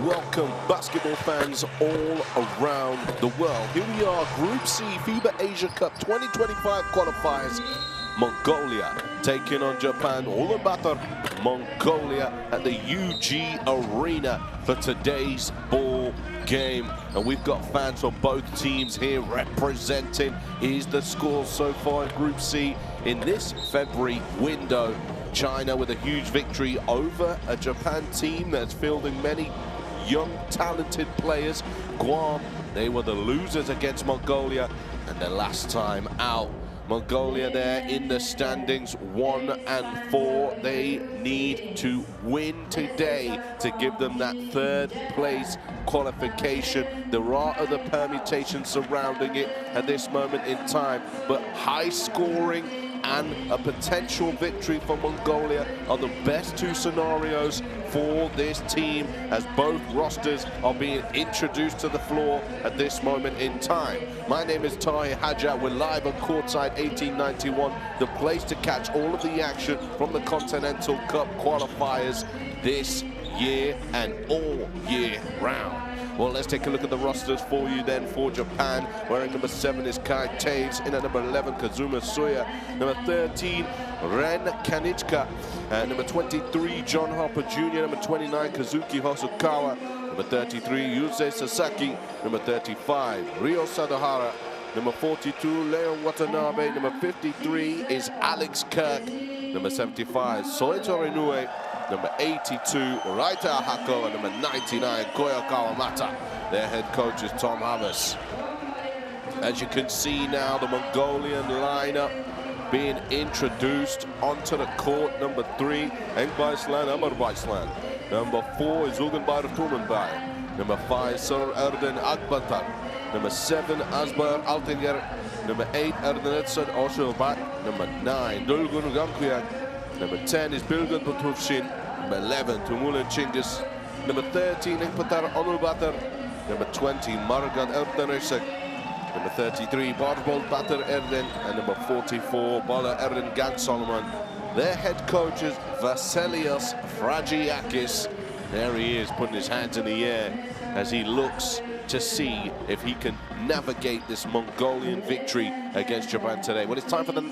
Welcome, basketball fans all around the world. Here we are, Group C, FIBA Asia Cup 2025 qualifiers. Mongolia taking on Japan. Ulaanbaatar, Mongolia at the UG Arena for today's ball game. And we've got fans from both teams here representing. Here's the score so far in Group C in this February window. China with a huge victory over a Japan team that's fielding many young, talented players. Guam, they were the losers against Mongolia, and the last time out. Mongolia there in the standings, 1-4. They need to win today to give them that third place qualification. There are other permutations surrounding it at this moment in time, but high scoring and a potential victory for Mongolia are the best two scenarios for this team, as both rosters are being introduced to the floor at this moment in time. My name is Tahir Hajjat. We're live on Courtside 1891, the place to catch all of the action from the Continental Cup qualifiers this year and all year round. Well, let's take a look at the rosters for you then. For Japan, wearing number 7 is Kai Taves, in at number 11, Kazuma Suya, number 13, Ren Kanichka, number 23, John Harper Jr., number 29, Kazuki Hosokawa, number 33, Yusei Sasaki, number 35, Ryo Sadahara, number 42, Leon Watanabe, number 53 is Alex Kirk, number 75, Soichiro Inoue, number 82, Raita Hako, and number 99, Koya Kawamata. Their head coach is Tom Havas. As you can see now, the Mongolian lineup being introduced onto the court. Number 3, Engbaislan Amarbaislan. Number 4 is Uganbayr Tumenbay. Number 5, Sir Erden Akbatar. Number 7, Asbar Altinger. Number 8, Erdenetson Oshilbak. Number 9, Dulgun Gamkuyak. Number 10 is Bilgun Butufshin. Number 11, Tumulan Chinggis. Number 13, Inkpatar Ulaanbaatar. Number 20, Margat Erdenesek. Number 33, Barbol Batar Erden. And number 44, Bala Erden Gan Solomon. Their head coach is Vasilios Fragiakis. There he is, putting his hands in the air as he looks to see if he can navigate this Mongolian victory against Japan today. Well, it's time for the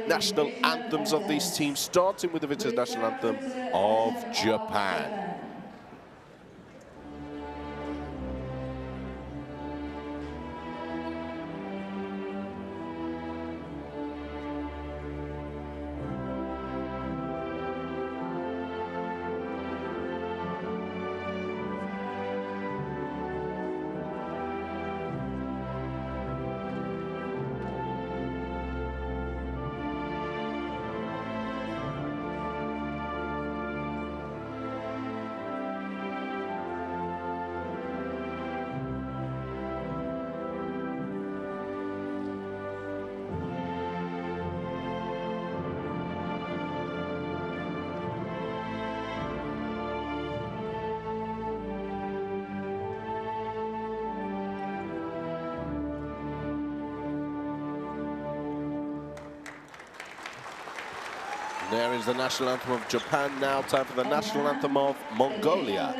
national anthems of these teams, starting with the vintage national anthem of Japan. There is the national anthem of Japan. Now time for the national anthem of Mongolia.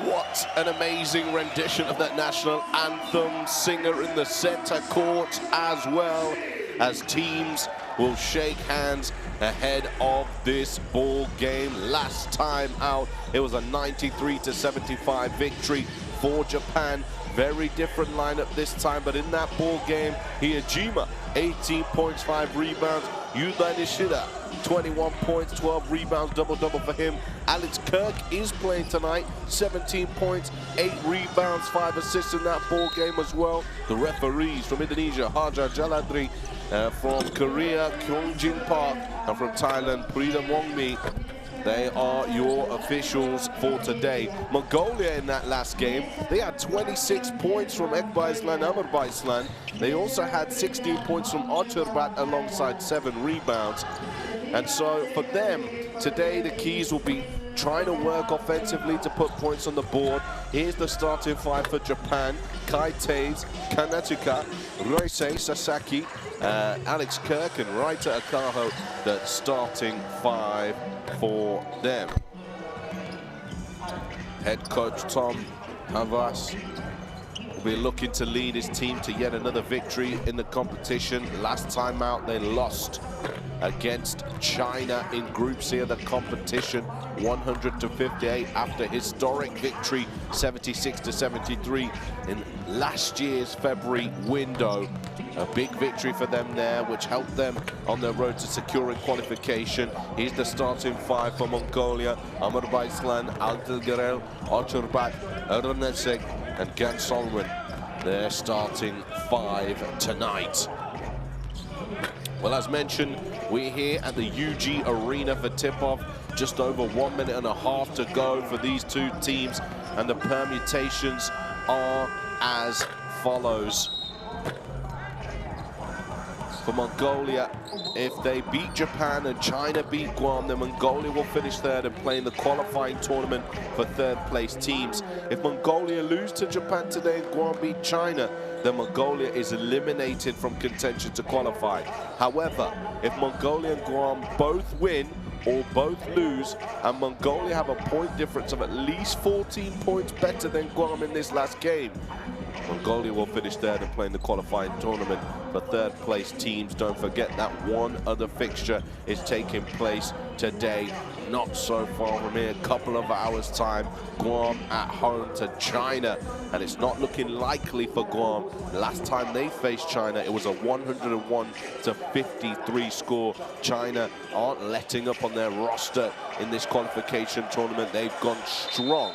What an amazing rendition of that national anthem. Singer in the center court, as well as teams will shake hands ahead of this ball game. Last time out, it was a 93-75 victory for Japan. Very different lineup this time, but in that ball game, Hiyajima, 18 points, 5 rebounds. Yuda Nishida, 21 points, 12 rebounds, double-double for him. Alex Kirk is playing tonight, 17 points, 8 rebounds, 5 assists in that ball game as well. The referees from Indonesia, Haja Jaladri, from Korea, Kyongjin Park, and from Thailand, Prida Wongmi. They are your officials for today. Mongolia in that last game, they had 26 points from Ekbaislan, Amarbaislan. They also had 16 points from Oturbat alongside 7 rebounds. And so for them, today the keys will be trying to work offensively to put points on the board. Here's the starting 5 for Japan. Kai Taves, Kanatuka, Roisei Sasaki, Alex Kirk and Raita Akaho, the starting 5 for them. Head coach Tom Havas will be looking to lead his team to yet another victory in the competition. Last time out, they lost against China in Group C of the competition, 100-58 after historic victory, 76-73 in last year's February window. A big victory for them there, which helped them on their road to securing qualification. Here's the starting 5 for Mongolia: Amarbaislan, Altilgerel, Oturbat, Ernesek, and Gan Solomon. Their starting 5 tonight. Well, as mentioned, we're here at the UG Arena for tip-off. Just over 1.5 minutes to go for these two teams, and the permutations are as follows. For Mongolia, if they beat Japan and China beat Guam, then Mongolia will finish third and play in the qualifying tournament for third-place teams. If Mongolia lose to Japan today and Guam beat China, then Mongolia is eliminated from contention to qualify. However, if Mongolia and Guam both win or both lose, and Mongolia have a point difference of at least 14 points better than Guam in this last game, Mongolia will finish third and play in the qualifying tournament for third-place teams. Don't forget that one other fixture is taking place today, not so far from here, a couple of hours' time. Guam at home to China, and it's not looking likely for Guam. Last time they faced China, it was a 101-53 score. China aren't letting up on their roster in this qualification tournament. They've gone strong.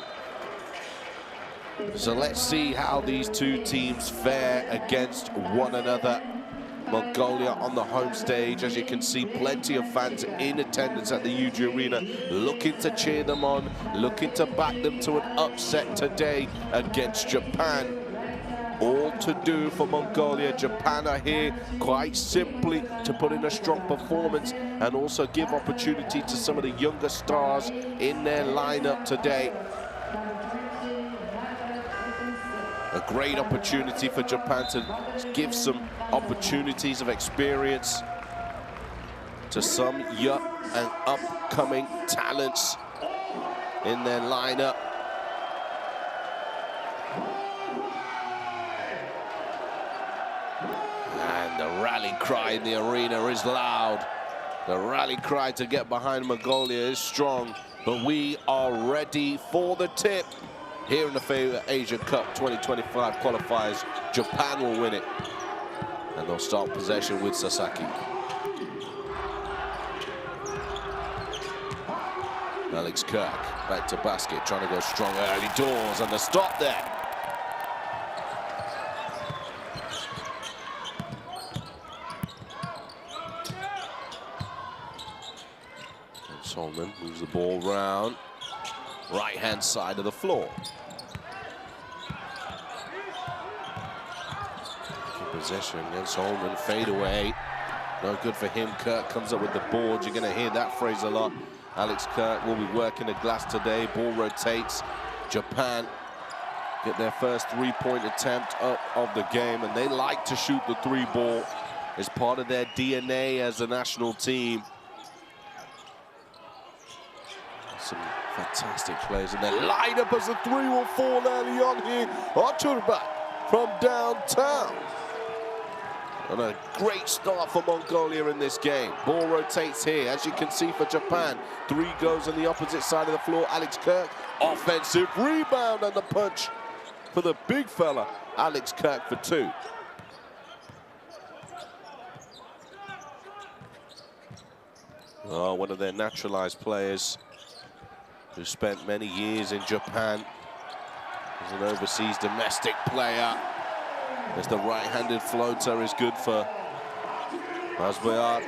So let's see how these two teams fare against one another. Mongolia on the home stage, as you can see, plenty of fans in attendance at the UG Arena, looking to cheer them on, looking to back them to an upset today against Japan. All to do for Mongolia. Japan are here quite simply to put in a strong performance and also give opportunity to some of the younger stars in their lineup today. A great opportunity for Japan to give some opportunities of experience to some young and upcoming talents in their lineup. And the rally cry in the arena is loud. The rally cry to get behind Mongolia is strong, but we are ready for the tip. Here in the FIBA Asia Cup 2025 qualifiers, Japan will win it. And they'll start possession with Sasaki. Alex Kirk back to basket, trying to go strong early doors, and the stop there. And Solomon moves the ball round. Right-hand side of the floor. Possession against Holman, fade away. No good for him. Kirk comes up with the board. You're going to hear that phrase a lot. Alex Kirk will be working the glass today. Ball rotates. Japan get their first three-point attempt up of the game, and they like to shoot the three ball. It's part of their DNA as a national team. Some fantastic players in their lineup as the 3 will fall early on here. Oturba from downtown. And a great start for Mongolia in this game. Ball rotates here, as you can see for Japan. 3 goes on the opposite side of the floor. Alex Kirk, offensive rebound and the punch for the big fella, Alex Kirk for 2. Oh, one of their naturalized players who spent many years in Japan as an overseas domestic player. As the right-handed floater is good for Asbayar.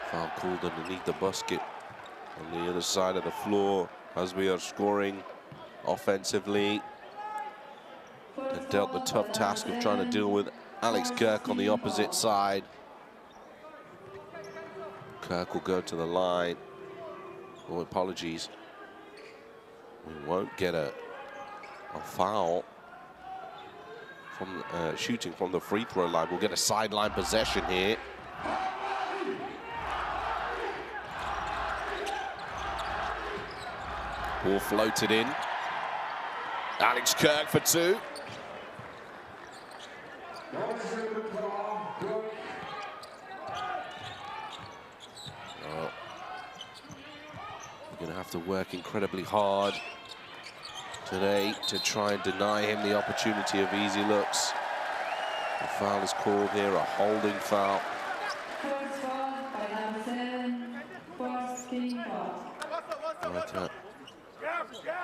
Foul called underneath the basket on the other side of the floor. Asbayar scoring offensively. They've dealt the tough task of trying to deal with Alex Kirk on the opposite side. Kirk will go to the line. Oh, apologies. We won't get a foul from shooting from the free throw line. We'll get a sideline possession here. Ball floated in. Alex Kirk for 2. We're going to have to work incredibly hard today to try and deny him the opportunity of easy looks. The foul is called here, a holding foul.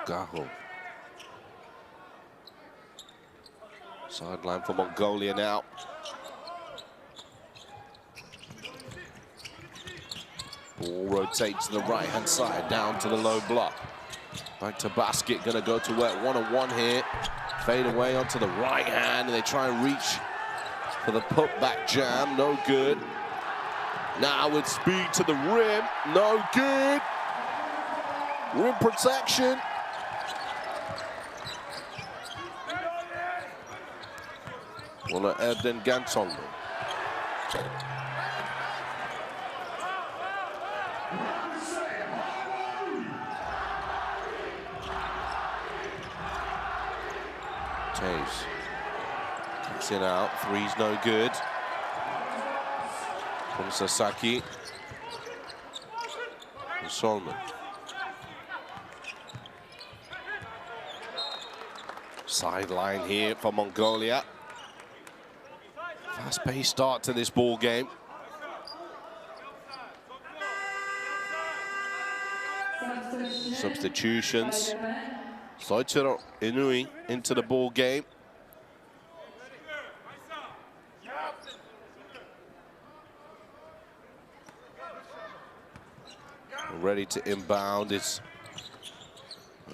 Gaho. Sideline for Mongolia now. Ball rotates to the right-hand side, down to the low block. Back to basket, gonna go to work one-on-one here. Fade away onto the right hand, and they try and reach for the putback jam, no good. Now with speed to the rim, no good. Rim protection. Well, Erden Gansong. Taves kicks it out, 3's no good. From Sasaki. And Solomon. Sideline here for Mongolia. Fast-paced start to this ball game. Substitutions. Soichiro Inui into the ball game. Ready to inbound is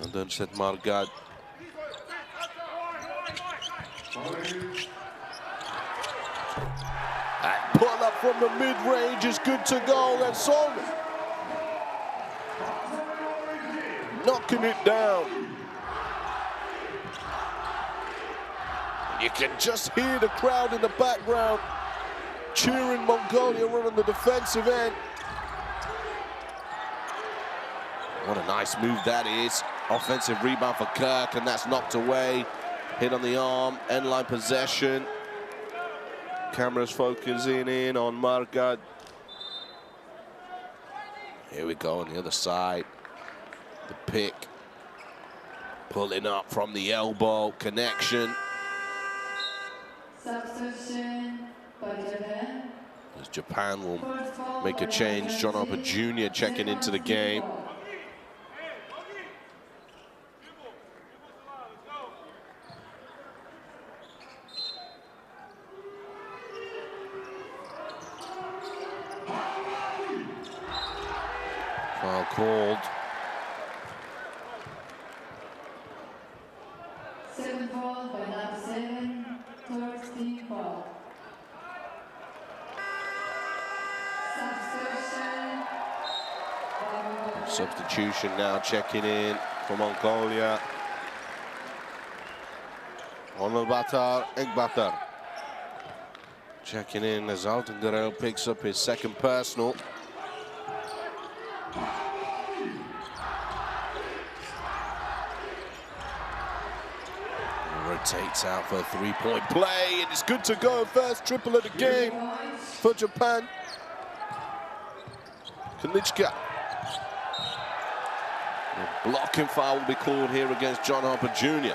Andan Shet Margad. And pull up from the mid-range is good to go. And Solomon knocking it down. You can just hear the crowd in the background cheering Mongolia on the defensive end. What a nice move that is. Offensive rebound for Kirk, and that's knocked away. Hit on the arm, end line possession. Cameras focusing in on Margad. Here we go on the other side. The pick. Pulling up from the elbow, connection. Substitution by Japan. As Japan will make a change. John Hopper Jr. checking into the game. Foul called. Second foul by number 7, third team foul. Substitution now checking in for Mongolia. Onurbatar Engbatar checking in as Altengarel picks up his second personal. Rotates out for a three-point play, and it's good to go. First triple of the game for Japan. Kanichka. A blocking foul will be called here against John Harper Jr.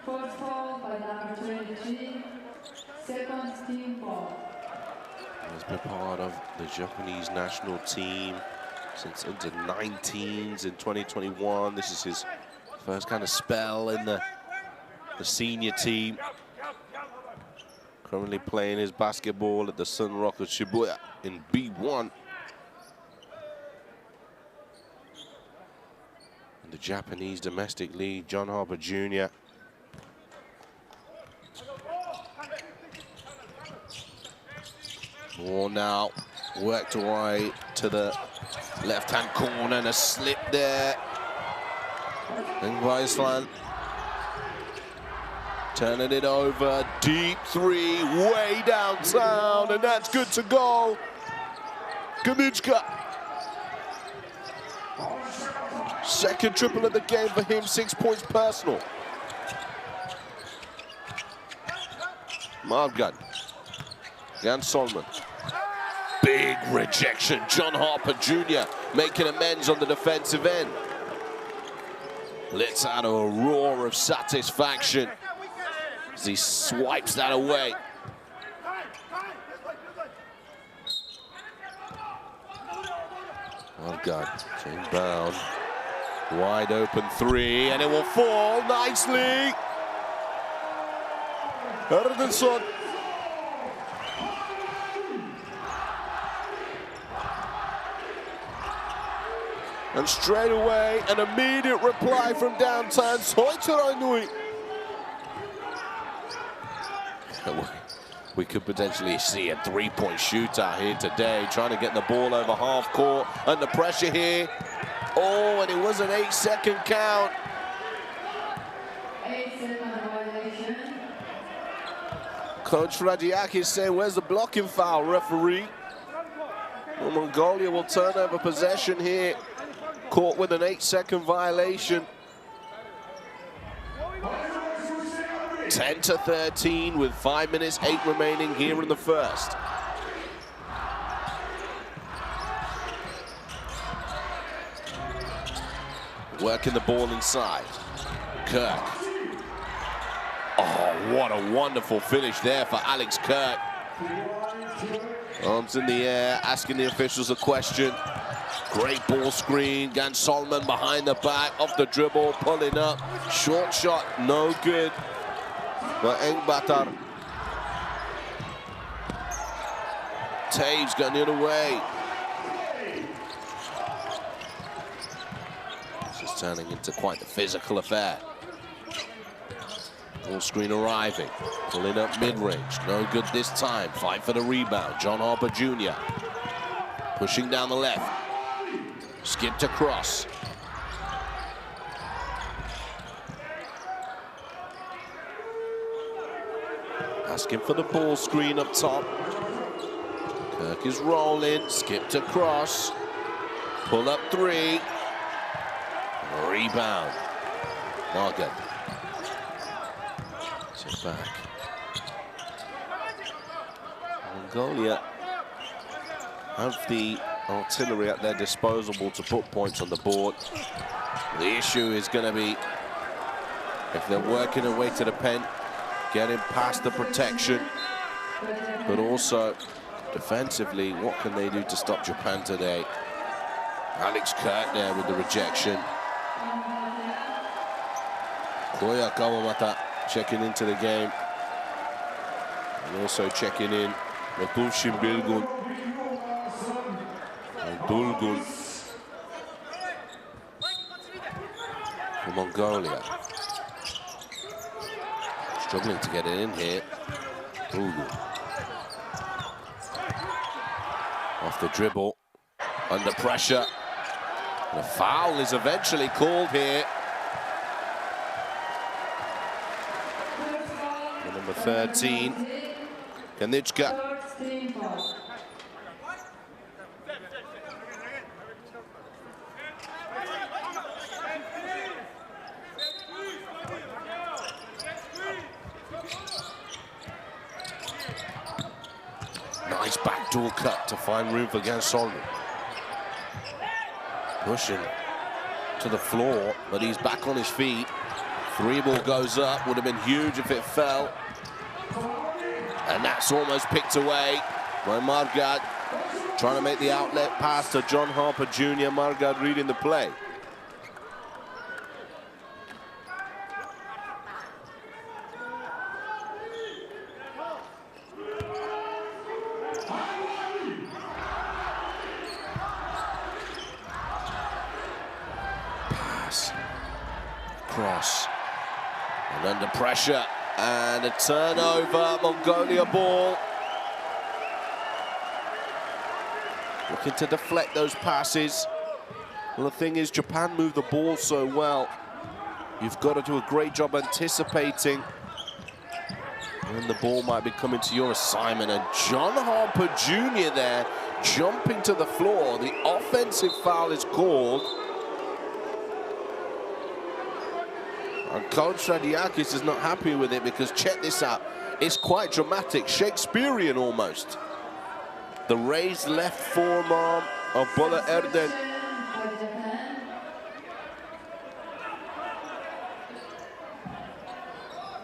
First foul by number 23, second team foul. He's been part of the Japanese national team since under 19s in 2021. This is his first kind of spell in the senior team. Currently playing his basketball at the Sunrock of Shibuya in B1. In the Japanese domestic league, John Harper Jr. Ball now worked away to the left-hand corner, and a slip there. And Weisland turning it over, deep three, way downtown, and that's good to go. Kanichka. Second triple of the game for him, 6 points personal. Margan. Jan Solomon. Big rejection. John Harper Jr. making amends on the defensive end. Lets out a roar of satisfaction as he swipes that away. Oh God, James Brown. Wide open three, and it will fall nicely. Erdenson. And straight away, an immediate reply from downtown. Soitarainui. We could potentially see a three-point shootout here today, trying to get the ball over half court. Under pressure here. Oh, and it was an 8-second count. 8-second violation. Coach Rajiaki is saying, where's the blocking foul, referee? Well, Mongolia will turn over possession here. Caught with an 8-second violation. 10-13 with 5 minutes 8 remaining here in the first. Working the ball inside. Kirk. Oh, what a wonderful finish there for Alex Kirk. Arms in the air, asking the officials a question. Great ball screen. Gan Solomon behind the back, off the dribble, pulling up. Short shot, no good. But Engbatar. Taves got it away. This is turning into quite a physical affair. Ball screen arriving. Pulling up mid-range. No good this time. Fight for the rebound. John Harper Jr. Pushing down the left. Skipped across. Asking for the ball screen up top. Kirk is rolling, skipped across. Pull up three. Rebound. Morgan. Sit back. Mongolia have the artillery at their disposal to put points on the board. The issue is going to be, if they're working their way to the pen, getting past the protection, but also defensively, what can they do to stop Japan today? Alex Kirk there with the rejection. Koya Kawamata checking into the game, and also checking in Ratulshin Bilgun. Dulgun for Mongolia. Struggling to get it in here. Dulgun. Off the dribble. Under pressure. The foul is eventually called here. For number 13, Kanichka. Nice backdoor cut to find room for Gansol. Pushing to the floor, but he's back on his feet. 3 ball goes up, would have been huge if it fell. And that's almost picked away by Margad, trying to make the outlet pass to John Harper Jr. Margad reading the play. Pass, cross, and under pressure. And a turnover, Mongolia ball. Looking to deflect those passes. Well, the thing is, Japan moved the ball so well. You've got to do a great job anticipating when the ball might be coming to your assignment. And John Harper Jr. there, jumping to the floor. The offensive foul is called. And Coach Radiakis is not happy with it because, check this out, it's quite dramatic, Shakespearean almost. The raised left forearm of Bola Erden.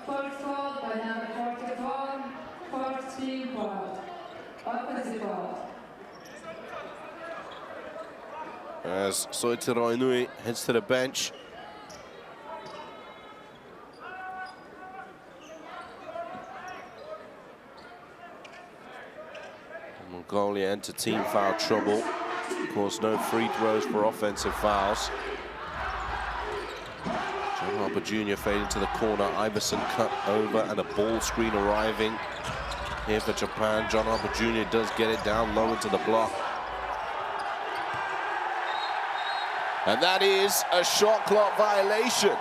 First foul by number 44, first team foul. Offensive foul. As Soitiro Inui heads to the bench. Mongolia enter team foul trouble. Of course, no free throws for offensive fouls. John Harper Jr. fading to the corner. Iverson cut over and a ball screen arriving here for Japan. John Harper Jr. does get it down low into the block. And that is a shot clock violation.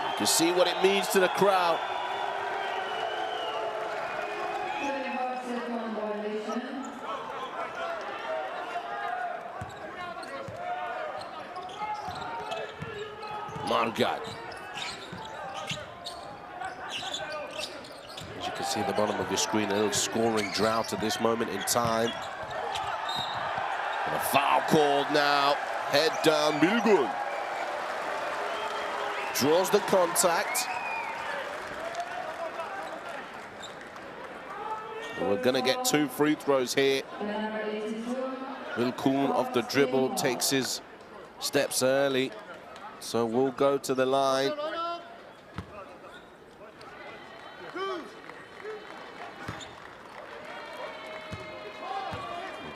You can see what it means to the crowd. Margad. As you can see at the bottom of your screen, a little scoring drought at this moment in time. And a foul called now. Head down, Bilgun. Draws the contact. And we're going to get 2 free throws here. Bilgun off the dribble, takes his steps early. So we'll go to the line.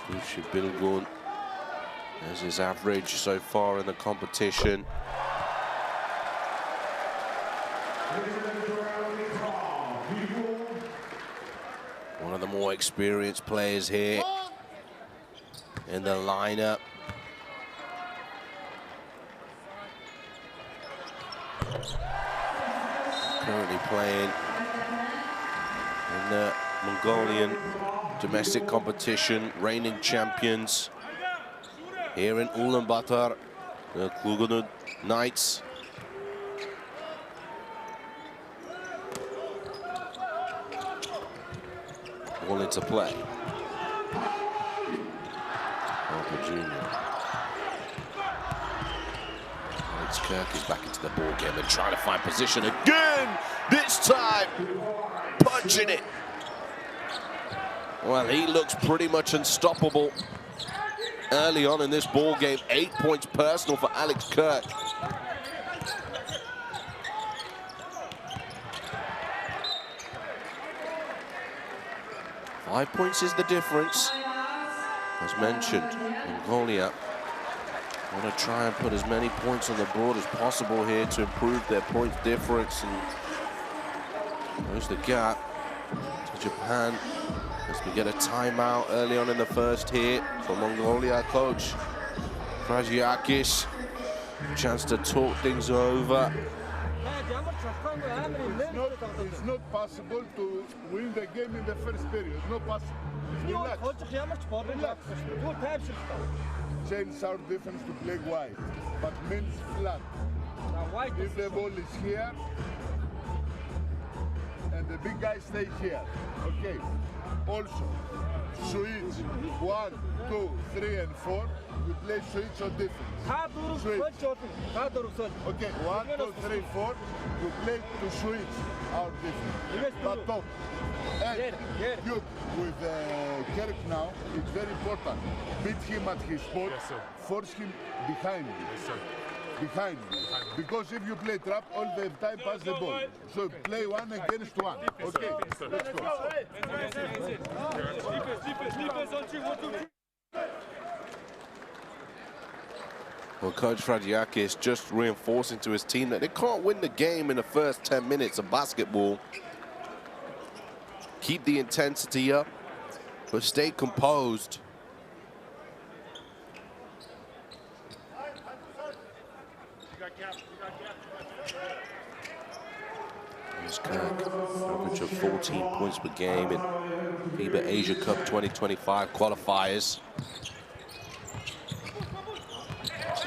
Gucci Bilgun as his average so far in the competition. One of the more experienced players here in the lineup. Currently playing in the Mongolian domestic competition, reigning champions here in Ulaanbaatar, the Klugenud Knights. Ball into play. Harper Jr. Kirk is back into the ball game and trying to find position again. This time, punching it. Well, he looks pretty much unstoppable early on in this ball game. 8 points personal for Alex Kirk. Five points is the difference. As mentioned, Mongolia want to try and put as many points on the board as possible here to improve their points difference. And there's the gap to Japan as we get a timeout early on in the first here from Mongolia coach Krajiakis. Chance to talk things over. It's not possible to win the game in the first period. It's not possible. Relax. Change our defense to play wide, but means flat. If the ball is here and the big guys stay here. Okay. Also, switch 1, 2, 3, and 4. We play switch on defense. Switch. Okay, 1, 2, 3, 4. We play to switch our defense. But top. And look, with Kirk now, it's very important. Beat him at his spot, force him behind you. Behind you. Because if you play trap, all the time pass the ball. So play 1 against 1. Okay, let's go. Well, Coach Fradiaki is just reinforcing to his team that they can't win the game in the first 10 minutes of basketball. Keep the intensity up, but stay composed. Here's Kirk, average of 14 points per game in FIBA Asia Cup 2025 qualifiers.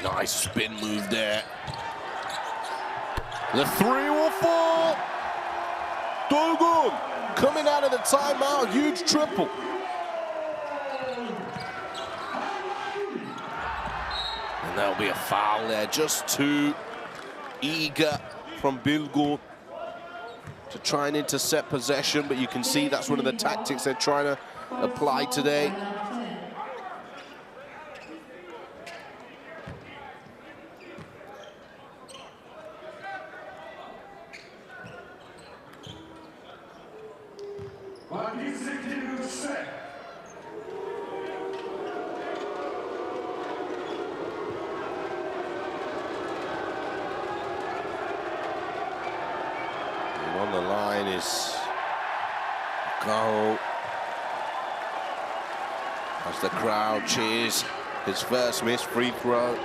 Nice spin move there. The 3 will fall. Dogun coming out of the timeout, huge triple. And that'll be a foul there, just too eager from Bilgun to try and intercept possession, but you can see that's one of the tactics they're trying to apply today. On the line is Go as the crowd cheers his first missed free throw.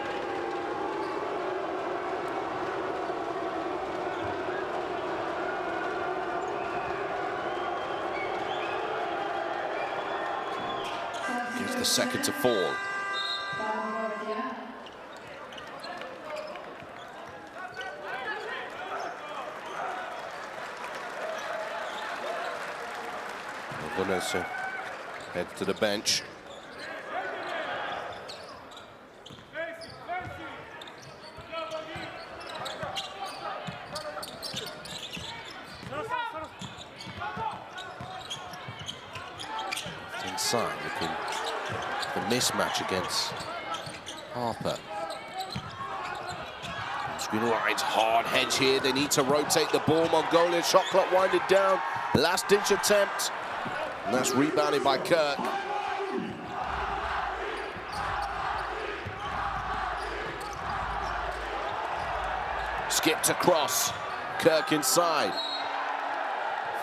Gets the second to fall. Vanessa heads to the bench. Inside, looking the mismatch against Harper. Screen lines, hard hedge here. They need to rotate the ball. Mongolia shot clock winded down. Last ditch attempt. And that's rebounded by Kirk. Skipped across. Kirk inside.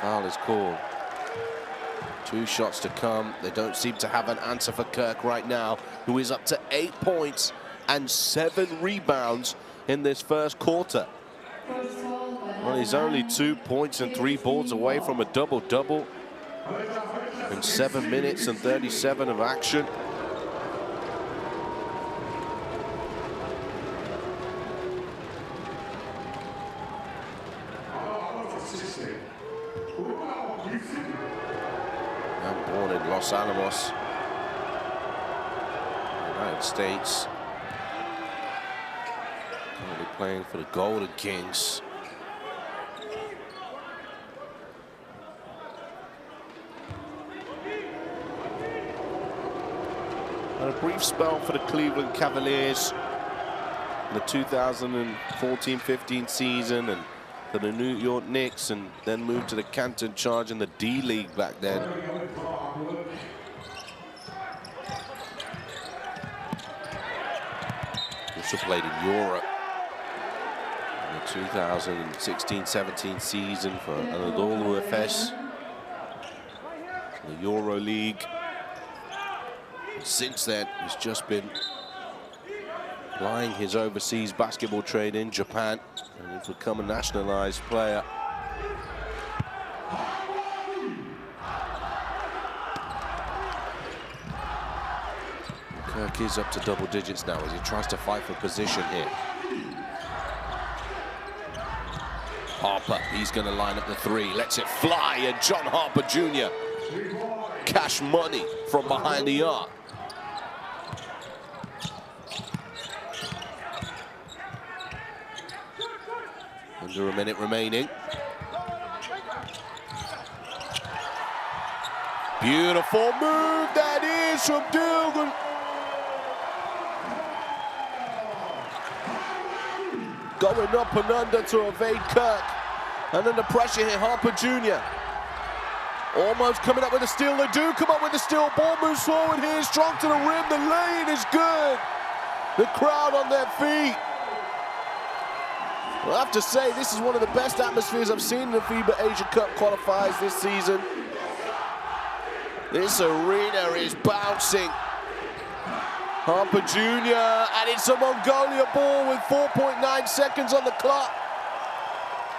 Foul is called. 2 shots to come. They don't seem to have an answer for Kirk right now, who is up to 8 points and 7 rebounds in this first quarter. Well, he's only 2 points and 3 boards away from a double-double. In 7 minutes and 37 of action. I'm born in Los Alamos, United States. Currently playing for the Golden Kings. A brief spell for the Cleveland Cavaliers in the 2014-15 season, and for the New York Knicks, and then moved to the Canton Charge in the D-League back then. Also played in Europe in the 2016-17 season for Anadolu Efes, the Euro League. Since then, he's just been plying his overseas basketball trade in Japan, and he's become a nationalized player. Kirk is up to double digits now as he tries to fight for position here. Harper, he's going to line up the three, lets it fly, and John Harper Jr. Cash money from behind the arc. Under a minute remaining. Beautiful move that is from Dilgun. Going up and under to evade Kirk. And then the pressure here, Harper Jr. Almost coming up with a steal. They do come up with a steal. Ball moves forward here, strong to the rim. The lane is good. The crowd on their feet. Well, I have to say, this is one of the best atmospheres I've seen in the FIBA Asia Cup qualifiers this season. This arena is bouncing. Harper Jr., and it's a Mongolia ball with 4.9 seconds on the clock.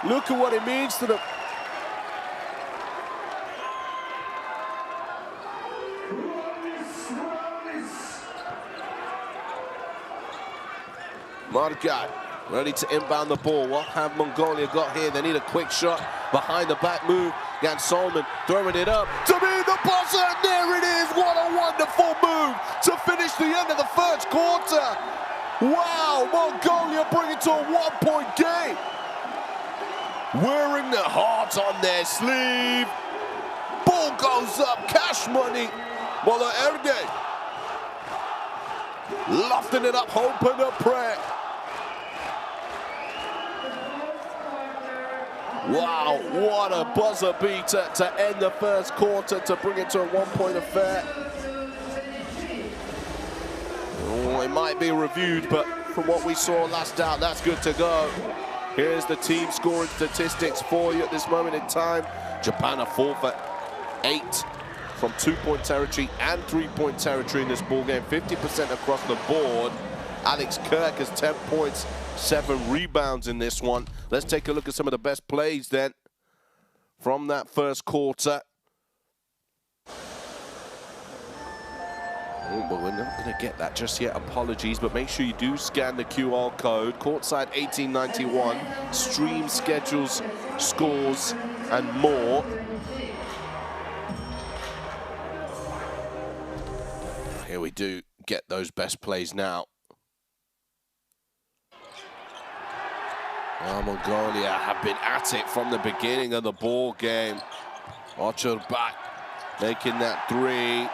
Look at what it means to them. Margat ready to inbound the ball. What have Mongolia got here? They need a quick shot. Behind the back move. Jan Solomon throwing it up to be the buzzer, and there it is. What a wonderful move to finish the end of the first quarter. Wow, Mongolia bring it to a 1-point game. Wearing their heart on their sleeve. Ball goes up, cash money. Mola Erde. Lofting it up, hoping a prayer. Wow, what a buzzer beater to end the first quarter to bring it to a 1-point affair. Oh, it might be reviewed, but from what we saw last out, that's good to go. Here's the team scoring statistics for you at this moment in time. Japan are 4 for 8 from 2-point territory and 3-point territory in this ball game. 50% across the board. Alex Kirk has 10 points, 7 rebounds in this one. Let's take a look at some of the best plays then from that first quarter. Oh, but we're not going to get that just yet. Apologies, but make sure you do scan the QR code. Courtside 1891, stream schedules, scores, and more. Here we do get those best plays now. Well, Mongolia have been at it from the beginning of the ball game. Archer back, making that three.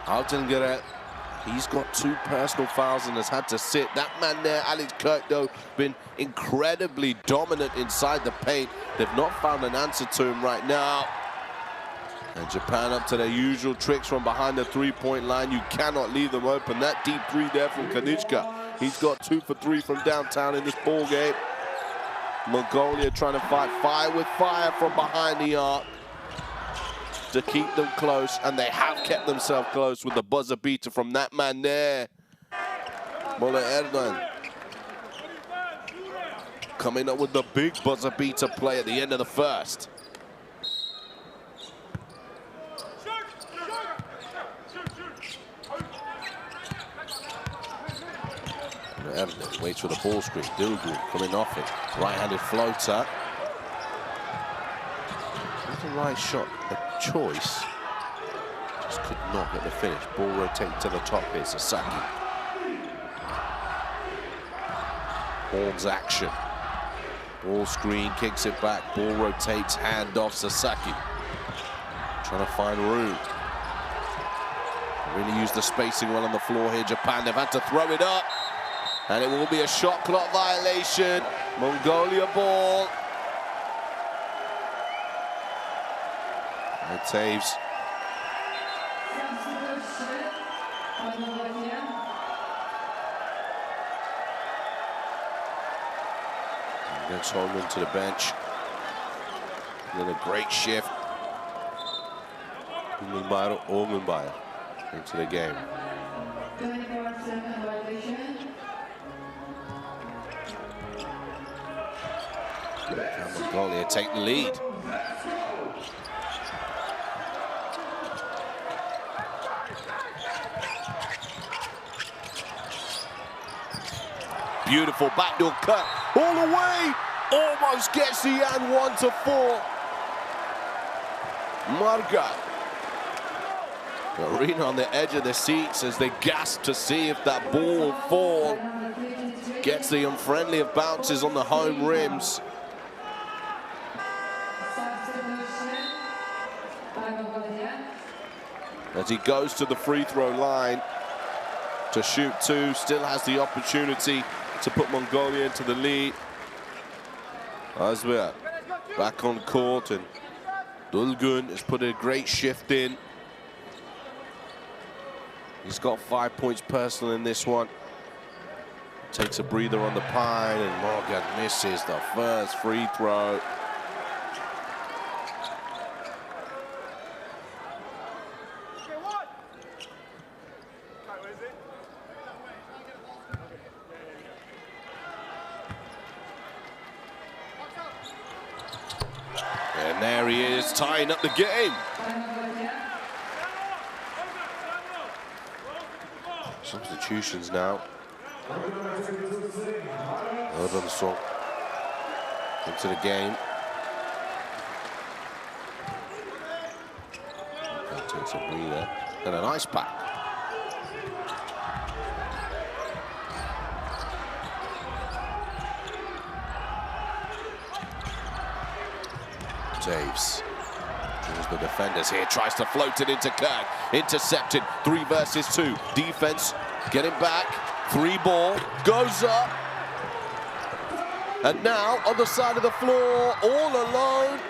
Altengeret, he's got 2 personal fouls and has had to sit. That man there, Alex Kirk, though, been incredibly dominant inside the paint. They've not found an answer to him right now. And Japan up to their usual tricks from behind the 3-point line. You cannot leave them open. That deep three there from Kanishka. He's got 2 for 3 from downtown in this ball game. Mongolia trying to fight fire with fire from behind the arc to keep them close, and they have kept themselves close with the buzzer beater from that man there. Mola Erdogan coming up with the big buzzer beater play at the end of the first. Erdogan waits for the ball screen. Dilgun coming off it. Right-handed floater. That's the right shot. A choice. Just could not get the finish. Ball rotating to the top here. Sasaki. Horns action. Ball screen, kicks it back. Ball rotates, hand off Sasaki. Trying to find room. Really use the spacing well on the floor here. Japan, they've had to throw it up. And it will be a shot clock violation. Mongolia ball. And Taves. Gets Holman to the bench. Then a great shift. Ogunbayo into the game. Mongolia take the lead. Beautiful backdoor cut all the way. almost gets the and 1 to 4. Marga. The arena on the edge of the seats as they gasp to see if that ball will fall. Gets the unfriendly of bounces on the home rims. As he goes to the free throw line to shoot 2, still has the opportunity to put Mongolia into the lead. Azwer back on court, and Dulgun has put a great shift in. He's got 5 points personal in this one. Takes a breather on the pine, and Morgan misses the first free throw. And there he is, tying up the game. Substitutions now. Song into the game. Takes a breather and an ice pack. Taves draws the defenders here, tries to float it into Kirk. Intercepted, 3 versus 2. Defense getting back. 3 ball, goes up. And now, other side of the floor, all alone.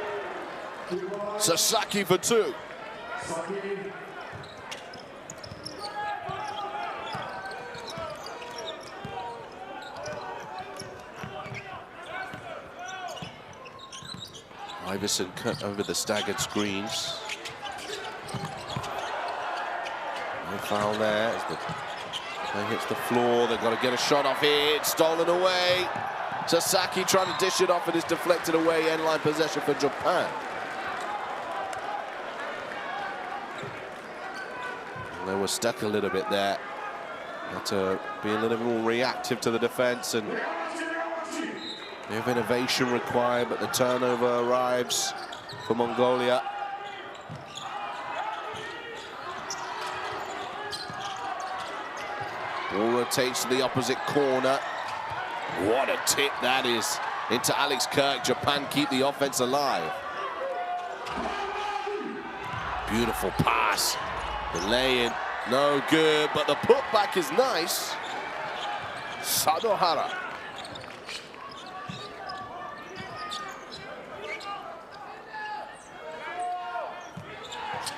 Sasaki for 2. Iverson cut over the staggered screens. No foul there as the play hits the floor. They've got to get a shot off here. It's stolen away. Sasaki trying to dish it off, and it's deflected away. End line possession for Japan. And they were stuck a little bit there. Had to be a little more reactive to the defense, and they have innovation required, but the turnover arrives for Mongolia. Ball rotates to the opposite corner. What a tip that is into Alex Kirk. Japan keep the offense alive. Beautiful pass. The lay-in, no good, but the putback is nice. Sadohara.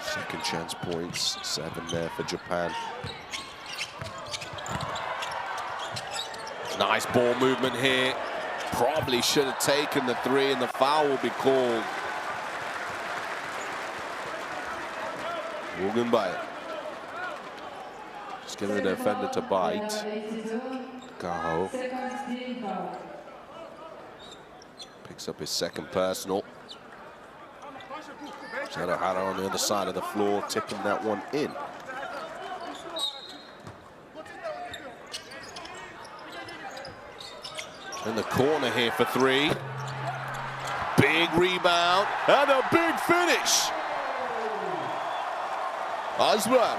Second chance points, 7 there for Japan. Nice ball movement here. Probably should have taken the 3, and the foul will be called. Wogenbaya. Just giving the defender to bite. Gaho. Picks up his second personal. Sadohara on the other side of the floor, tipping that one in. In the corner here for 3. Big rebound and a big finish. Azwer.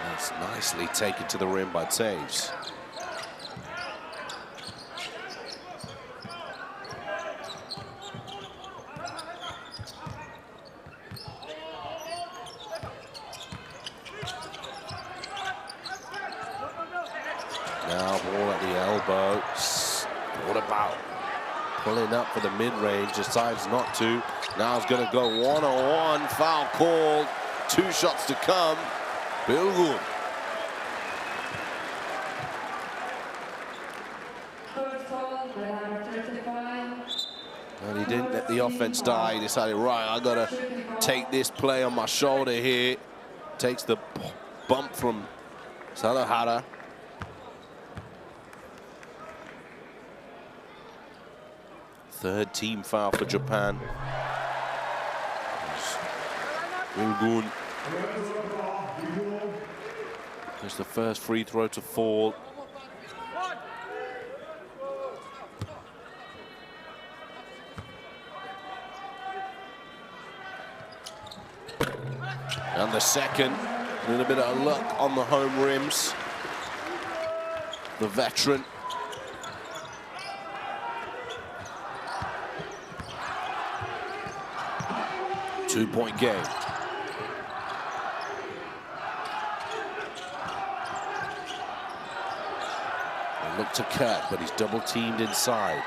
That's nicely taken to the rim by Taves. Now ball at the elbow. What about pulling up for the mid-range? Decides not to. Now it's going to go one-on-one. Foul called. 2 shots to come. Bilgun. And he didn't let the offense die. He decided, right, I got to take this play on my shoulder here. Takes the bump from Sadohara. Third team foul for Japan. Ilgun. It's the first free throw to fall. And the second, a little bit of luck on the home rims. The veteran. Two-point game. They look to Kirk, but he's double-teamed inside.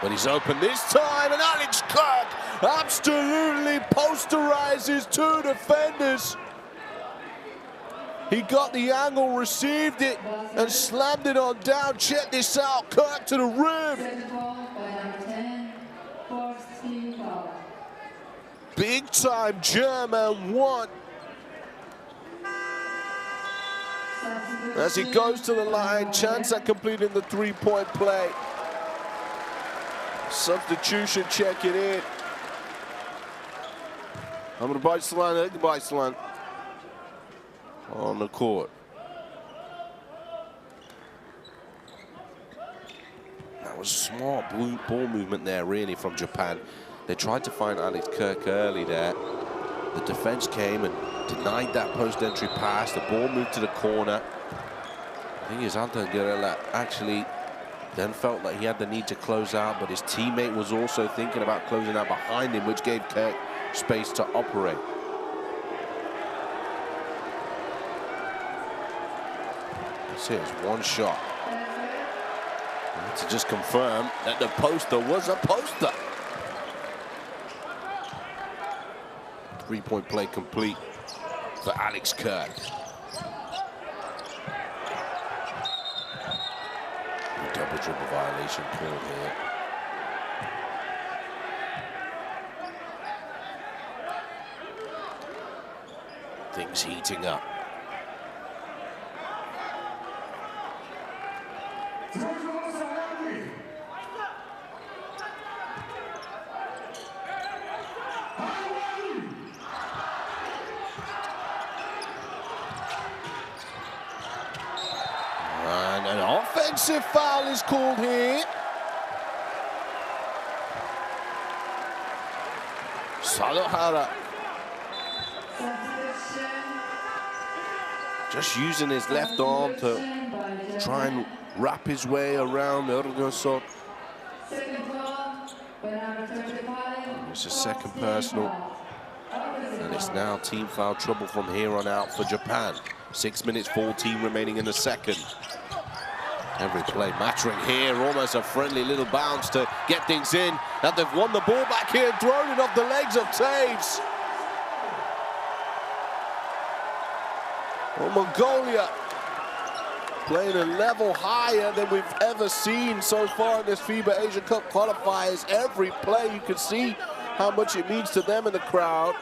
But he's open this time, and Alex Kirk absolutely posterizes two defenders. He got the angle, received it, and slammed it on down. Check this out, Kirk to the rim. Big time German one. As he goes to the line, chance at completing the three-point play. Substitution checking in. I'm going to Baislan on the court. That was smart ball movement there, really, from Japan. They tried to find Alex Kirk early there. The defense came and denied that post-entry pass. The ball moved to the corner. I think his Anthems actually then felt like he had the need to close out, but his teammate was also thinking about closing out behind him, which gave Kirk space to operate. That's it, it's one shot. And to just confirm that the poster was a poster. Three-point play complete for Alex Kirk. Double dribble violation called here. Things heating up. And an offensive foul is called here. Salohara just using his left arm to try and wrap his way around Erdogan. It's a second personal. And it's now team foul trouble from here on out for Japan. 6 minutes 14 remaining in the second. Every play mattering here, almost a friendly little bounce to get things in. And they've won the ball back here, thrown it off the legs of Taves. Well, Mongolia playing a level higher than we've ever seen so far in this FIBA Asia Cup qualifiers. Every play you can see how much it means to them in the crowd.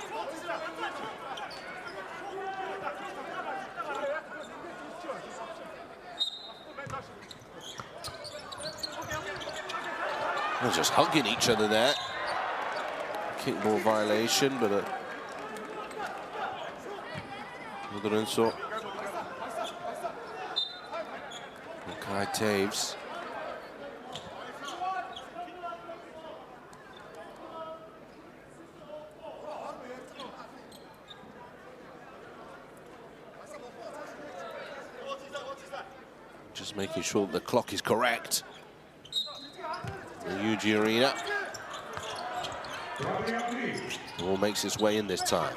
They're just hugging each other there. Kickball violation, but another insult. Kai Taves. Just making sure the clock is correct. The UG Arena. Ball makes its way in this time.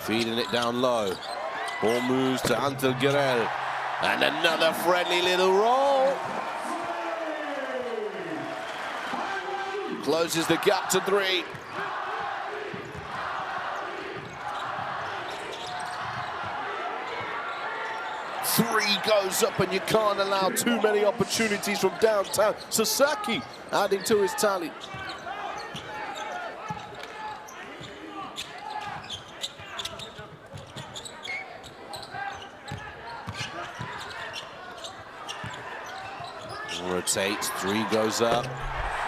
Feeding it down low. Ball moves to Antel Guerrero. And another friendly little roll. Closes the gap to 3. Three goes up, and you can't allow too many opportunities from downtown. Sasaki adding to his tally. Rotates, 3 goes up,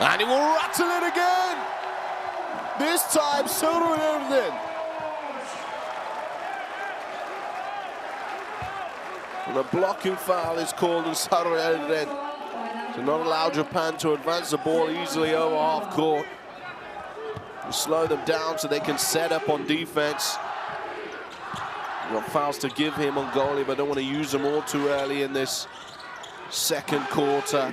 and he will rattle it again. This time, Sarıerden. And a blocking foul is called on Sarıerden to not allow Japan to advance the ball easily over half court. We slow them down so they can set up on defense. We've got fouls to give here, Mongolia, but don't want to use them all too early in this second quarter.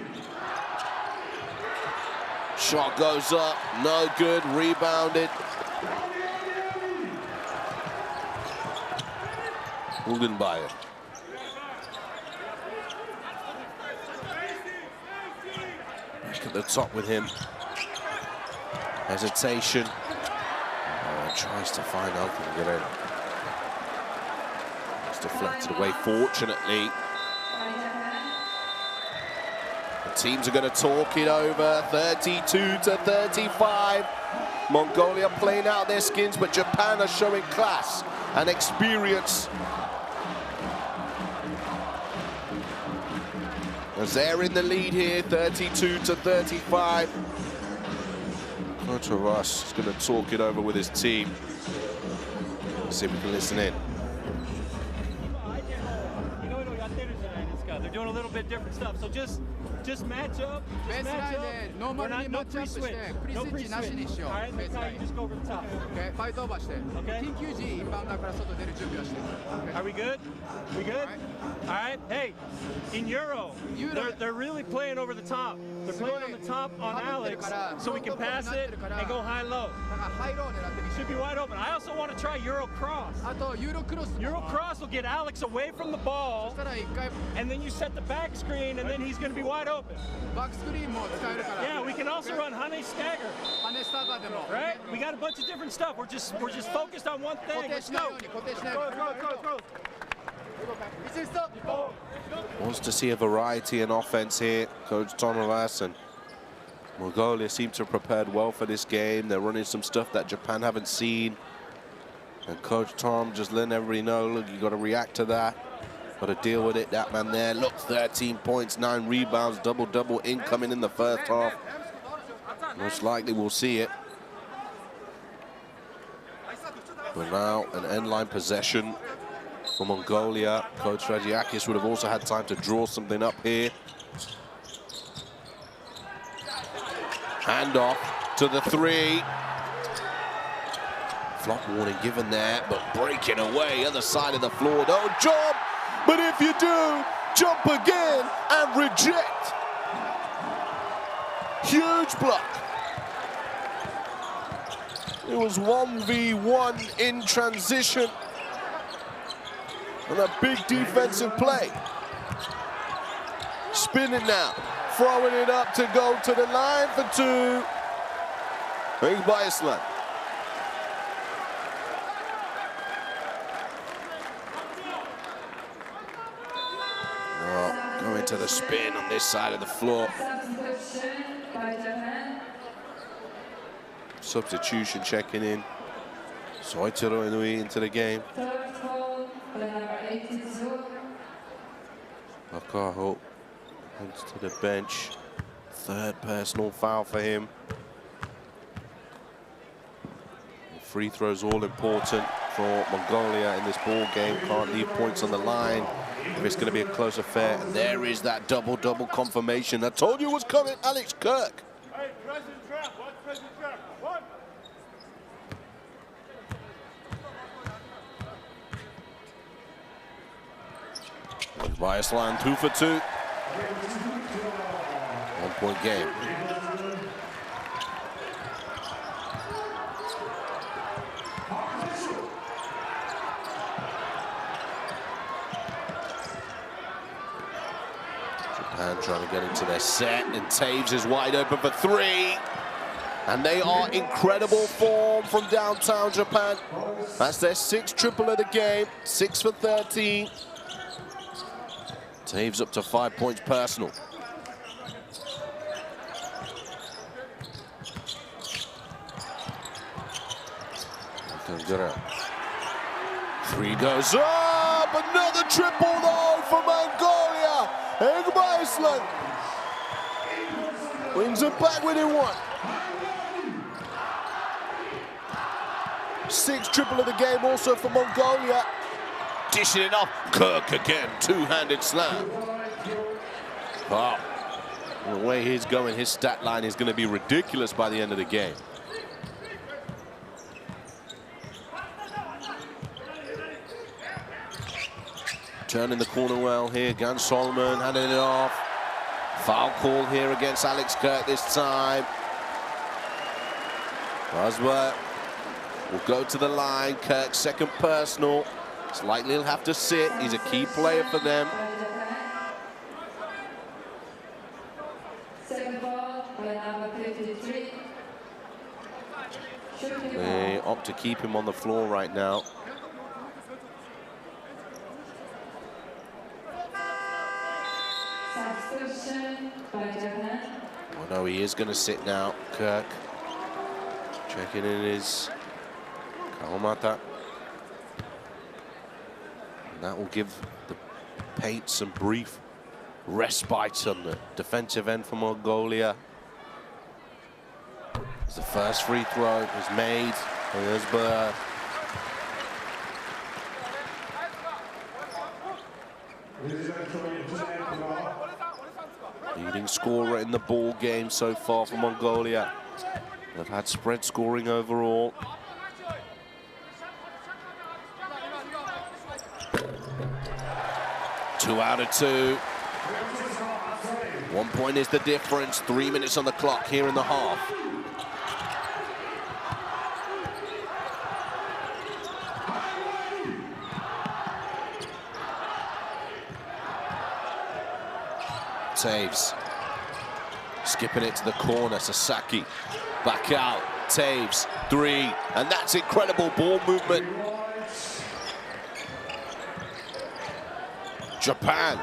Shot goes up, no good, rebounded. Uldenbayer. Back at the top with him. Hesitation. Tries to find out and get in. It's deflected away, fortunately. The teams are going to talk it over, 32-35. Mongolia playing out their skins, but Japan are showing class and experience. As they're in the lead here, 32-35. Coach of us is going to talk it over with his team. Let's see if we can listen in. They're doing a little bit different stuff, so just match up. We're not, no pre-switch. No pre-switch. All right, next time you just go over the top. Okay. Okay. Are we good? We good? All right. Hey, in Euro, they're really playing over the top. They're playing on the top on Alex, so we can pass it and go high-low. Should be wide open. I also want to try Euro cross. Euro cross will get Alex away from the ball, and then you set the back screen, and then he's going to be wide open. Yeah, we can also run Hane stagger. Right? We got a bunch of different stuff. We're just focused on one thing. Let's go. Wants to see a variety in offense here, Coach Tomovas, and Mongolia seem to have prepared well for this game. They're running some stuff that Japan haven't seen. And Coach Tom just letting everybody know, look, you got to react to that. Got to deal with it. That man there, look, 13 points, 9 rebounds, double-double incoming in the first half. Most likely we'll see it. But now an end-line possession for Mongolia. Coach Ragiakis would have also had time to draw something up here. Handoff to the three. Flop warning given there, but breaking away, other side of the floor. No jump, but if you do, jump again and reject. Huge block. It was 1v1 in transition. And a big defensive play. Spinning now, throwing it up to go to the line for two. FIBA. Oh, going to the spin on this side of the floor. Substitution checking in. Soichiro Inui into the game. Akaho heads to the bench. Third personal foul for him. Free throws all important for Mongolia in this ball game. Can't leave points on the line if it's going to be a close affair. And there is that double-double confirmation. I told you it was coming, Alex Kirk. Hey, present trap. What's present trap? One. Bias line 2 for 2. 1-point game. Japan trying to get into their set, and Taves is wide open for 3. And they are incredible form from downtown Japan. That's their 6th triple of the game, 6 for 13. Taves up to 5 points personal. Three goes up, another triple though for Mongolia. FIBA wins it back within 1. 6th triple of the game also for Mongolia. Dishing it off. Kirk again, two-handed slam. Wow. The way he's going, his stat line is going to be ridiculous by the end of the game. Turning the corner well here. Gan Solomon handing it off. Foul call here against Alex Kirk this time. Bosworth will go to the line. Kirk's second personal. It's likely he'll have to sit. He's a key player for them. Second ball by number 53. They opt to keep him on the floor right now. Substitution by Japan. Oh no, he is going to sit now. Kirk checking in his Kawamata. And that will give the paint some brief respite on the defensive end for Mongolia. As the first free throw is made. There's Burr. Leading scorer in the ball game so far for Mongolia. They've had spread scoring overall. Two out of two. 1 point is the difference. 3 minutes on the clock here in the half. Taves. Skipping it to the corner. Sasaki. Back out. Taves. Three. And that's incredible ball movement. Japan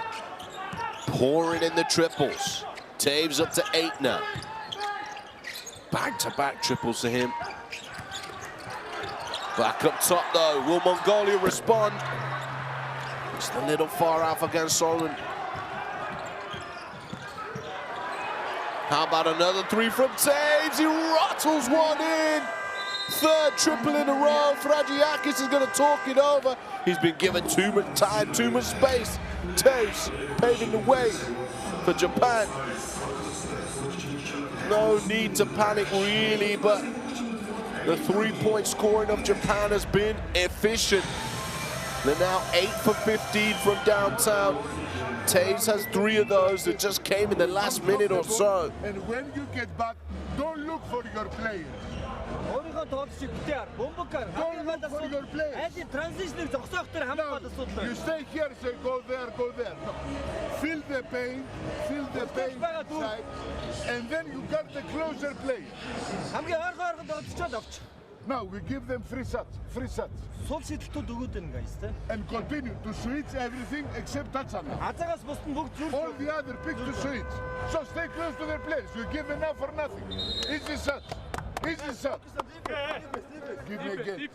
pouring in the triples. Taves up to 8 now. Back-to-back triples to him. Back up top though. Will Mongolia respond? Just a little far out against Solomon. How about another three from Taves? He rattles one in. Third triple in a row. Fragiakis is going to talk it over. He's been given too much time, too much space. Taves paving the way for Japan. No need to panic really, but the three-point scoring of Japan has been efficient. They're now 8 for 15 from downtown. Taves has 3 of those that just came in the last minute or so. And when you get back, don't look for your players. Don't look for your players. No, you stay here, say go there, go there. No. Feel the pain side, and then you got the closer players. Now we give them free shots. And continue to switch everything except Tatsana. All the other picks to switch. So stay close to their players. You give enough for nothing. Easy shot. Easy shot. Give me again.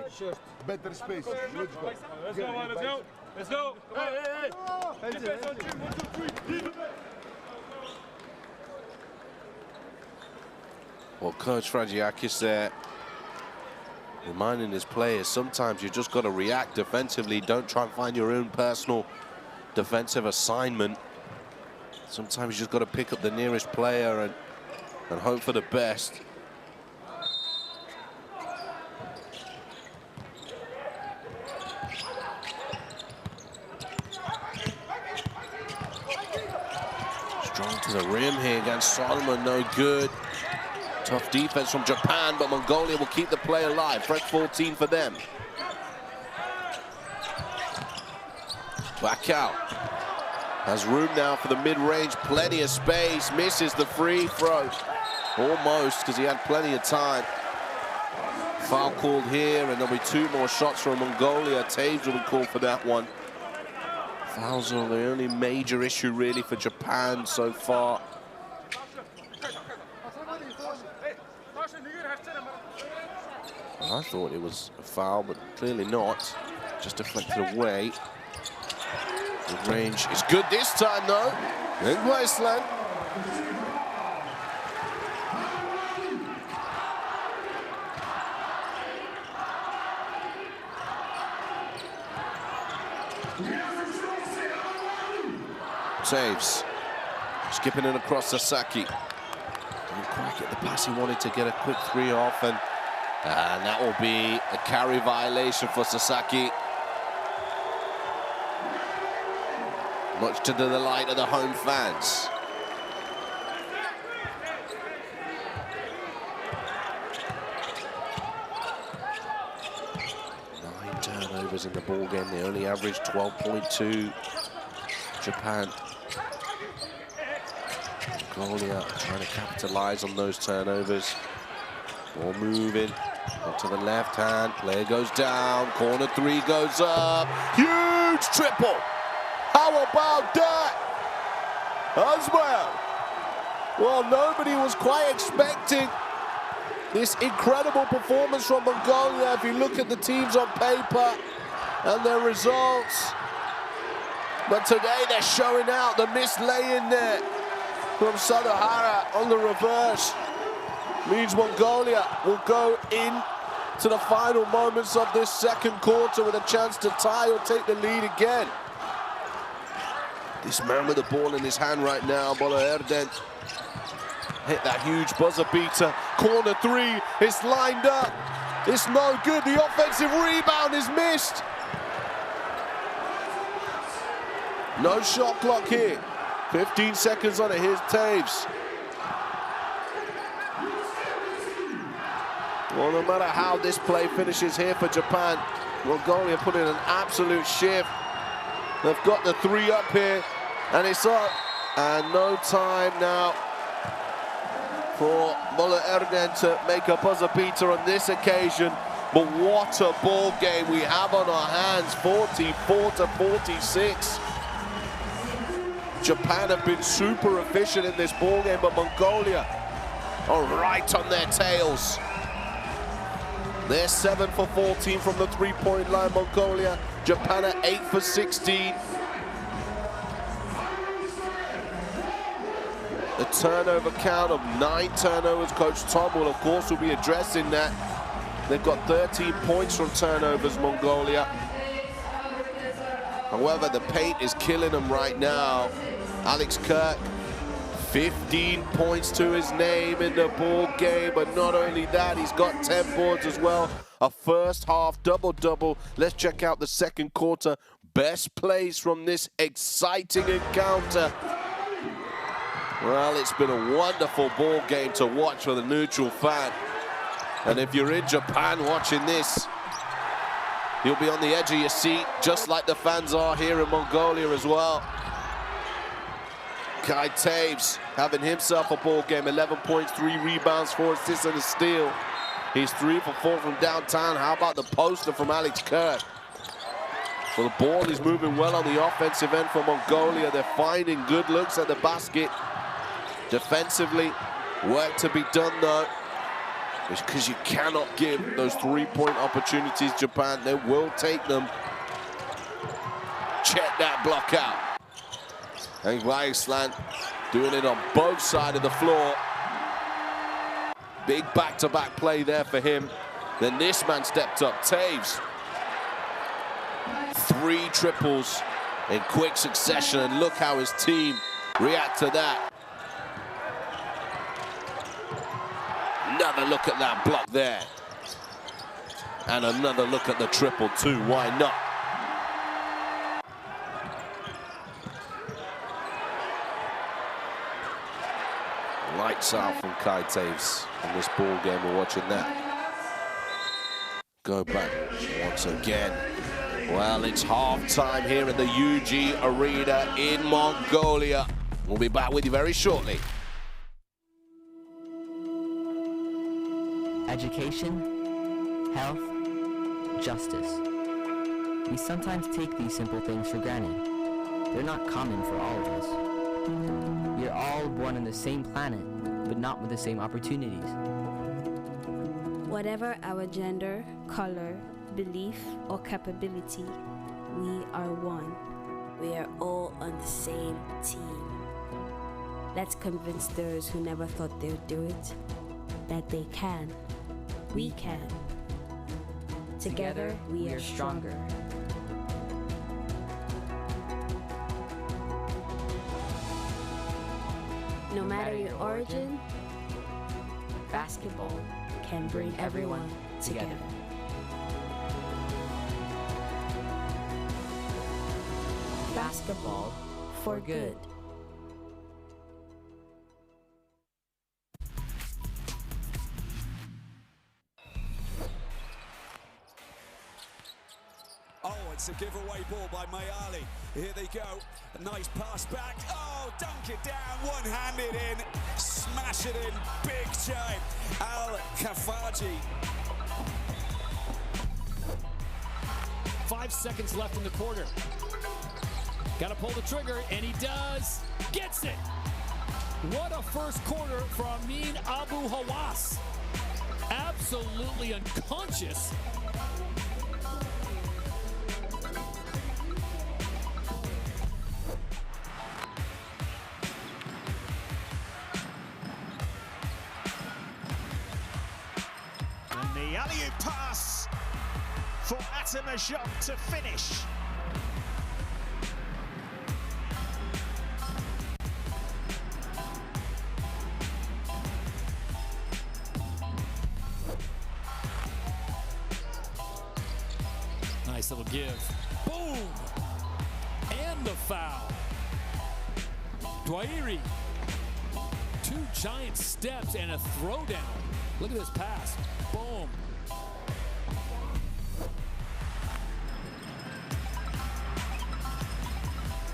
Sir. Better space. Let's go. Let's go. Hey. Well, Coach Fragiakis there reminding his players, sometimes you just got to react defensively. Don't try and find your own personal defensive assignment. Sometimes you just got to pick up the nearest player and hope for the best. Strong to the rim here against Solomon, no good. Tough defense from Japan, but Mongolia will keep the play alive. Fresh 14 for them. Back out. Has room now for the mid-range, plenty of space. Misses the free throw. Almost, because he had plenty of time. Foul called here, and there'll be 2 more shots from Mongolia. Taves will be called for that one. Fouls are the only major issue really for Japan so far. I thought it was a foul, but clearly not. Just deflected away. The range is good this time, though. In Iceland. Taves skipping it across Sasaki. Didn't quite get the pass he wanted to get a quick 3 off, and that will be a carry violation for Sasaki. Much to the delight of the home fans. Turnovers in the ball game. They only averaged 12.2. Japan. Mongolia trying to capitalize on those turnovers. Ball moving onto the left hand. Player goes down. Corner 3 goes up. Huge triple. How about that as well? Well, nobody was quite expecting this incredible performance from Mongolia. If you look at the teams on paper and their results, but today they're showing out. The missed lay-in there from Sadohara on the reverse means Mongolia will go in to the final moments of this second quarter with a chance to tie or take the lead again. This man with the ball in his hand right now, Mongolia hit that huge buzzer beater. Corner 3, it's lined up. It's no good. The offensive rebound is missed. No shot clock here. 15 seconds on it. Here's Taves. Well, no matter how this play finishes here for Japan, Mongolia put in an absolute shift. They've got the 3 up here, and it's up. And no time now for Mongolia to make a buzzer beater on this occasion. But what a ball game we have on our hands, 44-46. Japan have been super efficient in this ball game, but Mongolia are right on their tails. They're 7 for 14 from the 3-point line, Mongolia. Japan are 8 for 16. The turnover count of 9 turnovers. Coach Tom will, of course, be addressing that. They've got 13 points from turnovers, Mongolia. However, the paint is killing them right now. Alex Kirk, 15 points to his name in the ball game, but not only that, he's got 10 boards as well. A first half double-double. Let's check out the second quarter. Best plays from this exciting encounter. Well, it's been a wonderful ball game to watch for the neutral fan. And if you're in Japan watching this, you'll be on the edge of your seat, just like the fans are here in Mongolia as well. Kai Taves having himself a ball game, 11 points, 3 rebounds, 4 assists and a steal. He's 3 for 4 from downtown. How about the poster from Alex Kirk? Well, the ball is moving well on the offensive end for Mongolia. They're finding good looks at the basket. Defensively, work to be done though, because you cannot give those 3-point opportunities, Japan. They will take them. Check that block out. And Vaisland doing it on both sides of the floor. Big back-to-back play there for him. Then this man stepped up, Taves. 3 triples in quick succession, and look how his team react to that. Another look at that block there. And another look at the triple too, why not? Lights out from Kai Taves in this ball game. We're watching that. Go back once again. Well, it's half-time here in the UG Arena in Mongolia. We'll be back with you very shortly. Education, health, justice. We sometimes take these simple things for granted. They're not common for all of us. We are all born on the same planet, but not with the same opportunities. Whatever our gender, color, belief, or capability, we are one. We are all on the same team. Let's convince those who never thought they would do it that they can. We can. Together, we are stronger. No matter your origin, basketball can bring everyone together. Basketball for good. Oh, it's a giveaway ball by Mayali. Here they go. A nice pass back. Oh, dunk it down, one-handed in, smash it in, big time. Al-Kafaji. 5 seconds left in the quarter. Got to pull the trigger, and he does. Gets it. What a first quarter from Amin Abu Hawass. Absolutely unconscious. And the alley-oop pass for Atamajok to finish. Nice little give. Boom! And the foul. Dwyer. 2 giant steps and a throwdown. Look at this pass. Boom.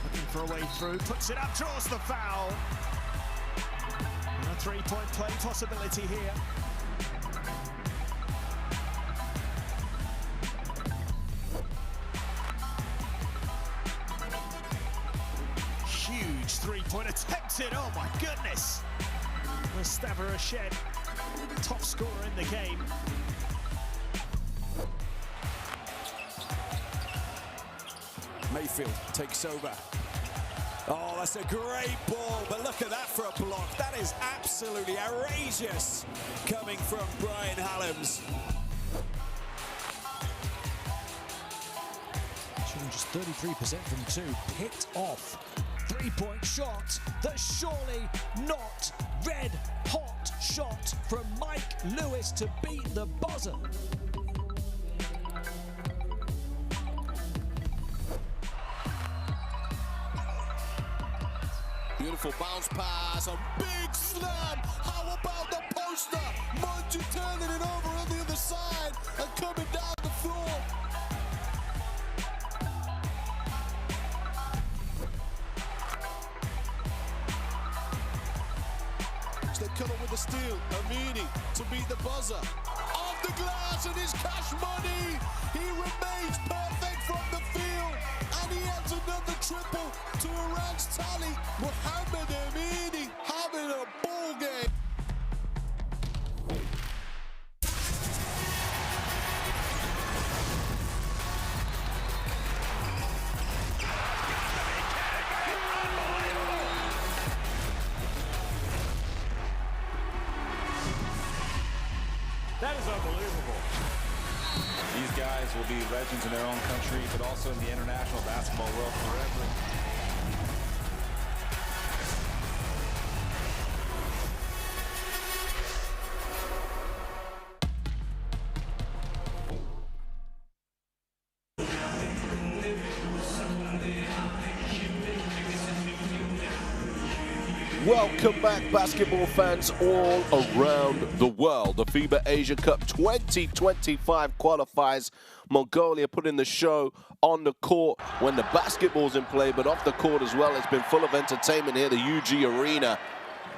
Looking for a way through, puts it up, draws the foul. And a three-point play possibility here. Huge three-point attempted, oh my goodness. Mustafa Rashed, top scorer in the game. Mayfield takes over. Oh, that's a great ball, but look at that for a block. That is absolutely outrageous coming from Brian Hallems. Shooting just 33% from 2, picked off. Three-point shot, the surely not red hot shot from Mike Lewis to beat the buzzer. Beautiful bounce pass, a big slam. How about the poster? Monty turning it over on the other side and coming down the floor. They come up with a steal. Amini to beat the buzzer. Off the glass and his cash money. He remains perfect from the field. And he adds another triple to Iran's tally. Mohamed Amini having a ball game. That is unbelievable. These guys will be legends in their own country, but also in the international basketball world forever. Welcome back, basketball fans all around the world. The FIBA Asia Cup 2025 qualifiers. Mongolia putting the show on the court when the basketball's in play, but off the court as well. It's been full of entertainment here, the UG Arena.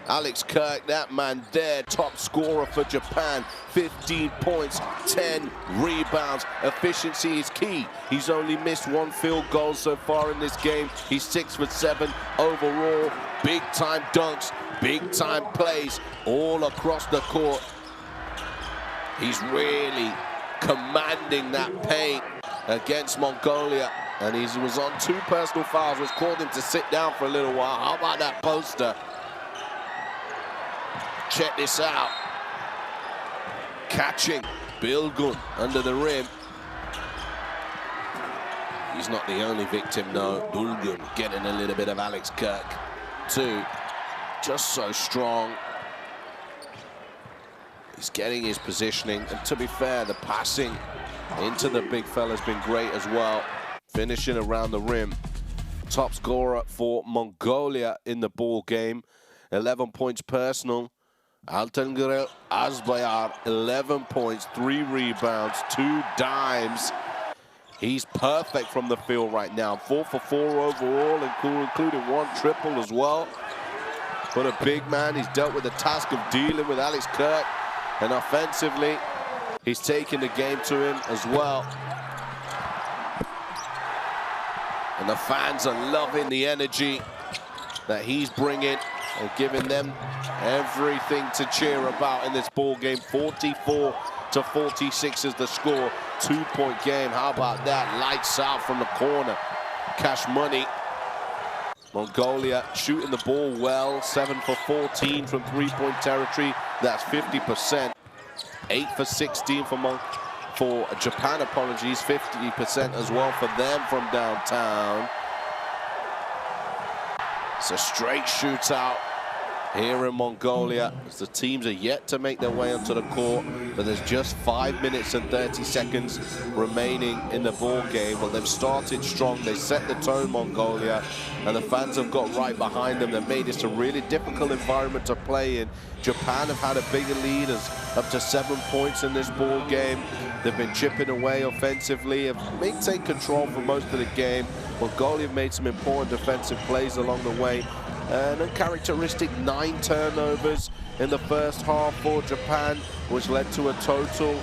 Alex Kirk, that man there, top scorer for Japan. 15 points, 10 rebounds. Efficiency is key. He's only missed 1 field goal so far in this game. He's 6 for 7 overall. Big time dunks, big time plays all across the court. He's really commanding that paint against Mongolia. And he was on 2 personal fouls, which caused him to sit down for a little while. How about that poster? Check this out. Catching Bilgun under the rim. He's not the only victim, though. Bilgun getting a little bit of Alex Kirk, too. just so strong. He's getting his positioning, and to be fair, the passing into the big fella has been great as well. Finishing around the rim. Top scorer for Mongolia in the ball game. 11 points personal. Altengirel Azbayar, 11 points, 3 rebounds, 2 dimes. He's perfect from the field right now. 4 for 4 overall, including 1 triple as well. But a big man, he's dealt with the task of dealing with Alex Kirk. And offensively, he's taking the game to him as well. And the fans are loving the energy that he's bringing and giving them everything to cheer about in this ball game. 44-46 is the score. 2-point game. How about that? Lights out from the corner. Cash money. Mongolia shooting the ball well. 7 for 14 from 3-point territory. That's 50%. 8 for 16 for Japan, apologies. 50% as well for them from downtown. It's a straight shootout here in Mongolia, as the teams are yet to make their way onto the court, but there's just 5 minutes and 30 seconds remaining in the ball game. Well, they've started strong, they set the tone, Mongolia, and the fans have got right behind them. They've made this a really difficult environment to play in. Japan have had a bigger lead, as up to 7 points in this ball game. They've been chipping away offensively, have maintained control for most of the game. Mongolia have made some important defensive plays along the way. An uncharacteristic 9 turnovers in the first half for Japan, which led to a total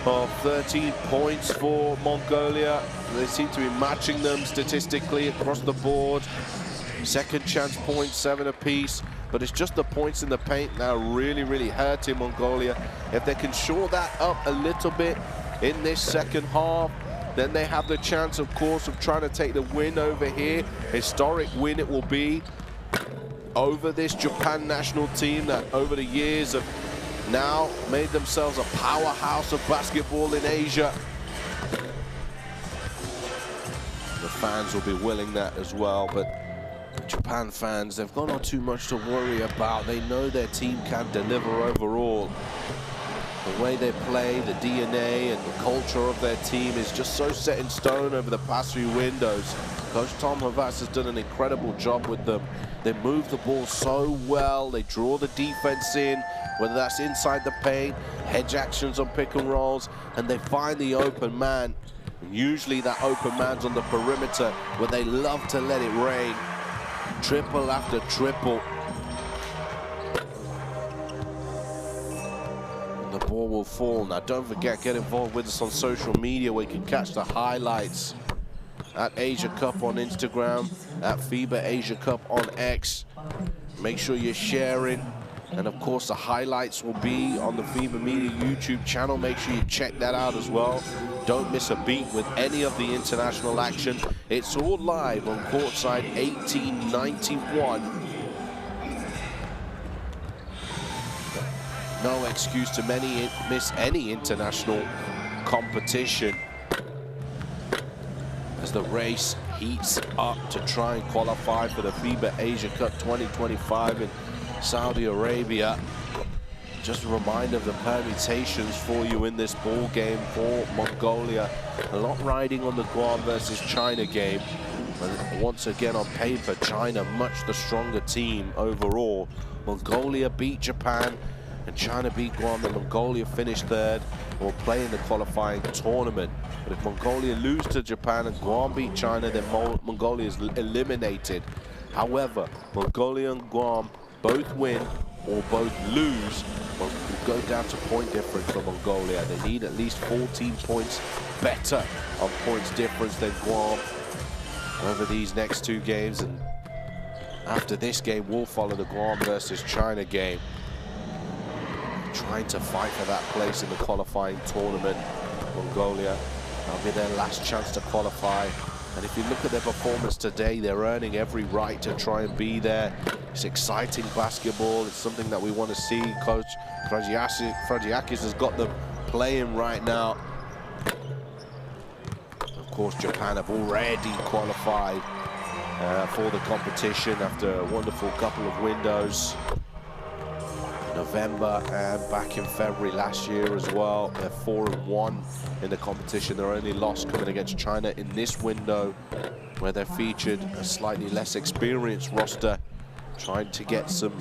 of 13 points for Mongolia. They seem to be matching them statistically across the board. Second chance points, 7 apiece. But it's just the points in the paint now really hurting Mongolia. If they can shore that up a little bit in this second half, then they have the chance, of course, of trying to take the win over here. Historic win it will be over this Japan national team that over the years have now made themselves a powerhouse of basketball in Asia. The fans will be willing that as well, but Japan fans, they've got not too much to worry about. They know their team can deliver overall. The way they play, the DNA and the culture of their team is just so set in stone over the past few windows. Coach Tom Havas has done an incredible job with them. They move the ball so well. They draw the defense in, whether that's inside the paint, hedge actions on pick and rolls, and they find the open man. And usually that open man's on the perimeter, where they love to let it rain. Triple after triple. The ball will fall. Now don't forget, get involved with us on social media where you can catch the highlights. At Asia Cup on Instagram, at FIBA Asia Cup on X. Make sure you're sharing. And of course the highlights will be on the FIBA Media YouTube channel. Make sure you check that out as well. Don't miss a beat with any of the international action. It's all live on courtside 1891. No excuse to miss any international competition, as the race heats up to try and qualify for the FIBA Asia Cup 2025 in Saudi Arabia. Just a reminder of the permutations for you in this ball game for Mongolia. A lot riding on the Guam versus China game. But once again on paper, China much the stronger team overall. Mongolia beat Japan and China beat Guam. Then Mongolia finished third and will play in the qualifying tournament. But if Mongolia lose to Japan and Guam beat China, then Mongolia is eliminated. However, Mongolia and Guam both win or both lose, will go down to point difference for Mongolia. They need at least 14 points better on points difference than Guam over these next 2 games. And after this game, we'll follow the Guam versus China game, trying to fight for that place in the qualifying tournament. Mongolia, that'll be their last chance to qualify. And if you look at their performance today, they're earning every right to try and be there. It's exciting basketball. It's something that we want to see. Coach Fragiakis has got them playing right now. Of course, Japan have already qualified for the competition after a wonderful couple of windows. November and back in February last year as well. They're 4-1 in the competition. Their only loss coming against China in this window, where they featured a slightly less experienced roster, trying to get some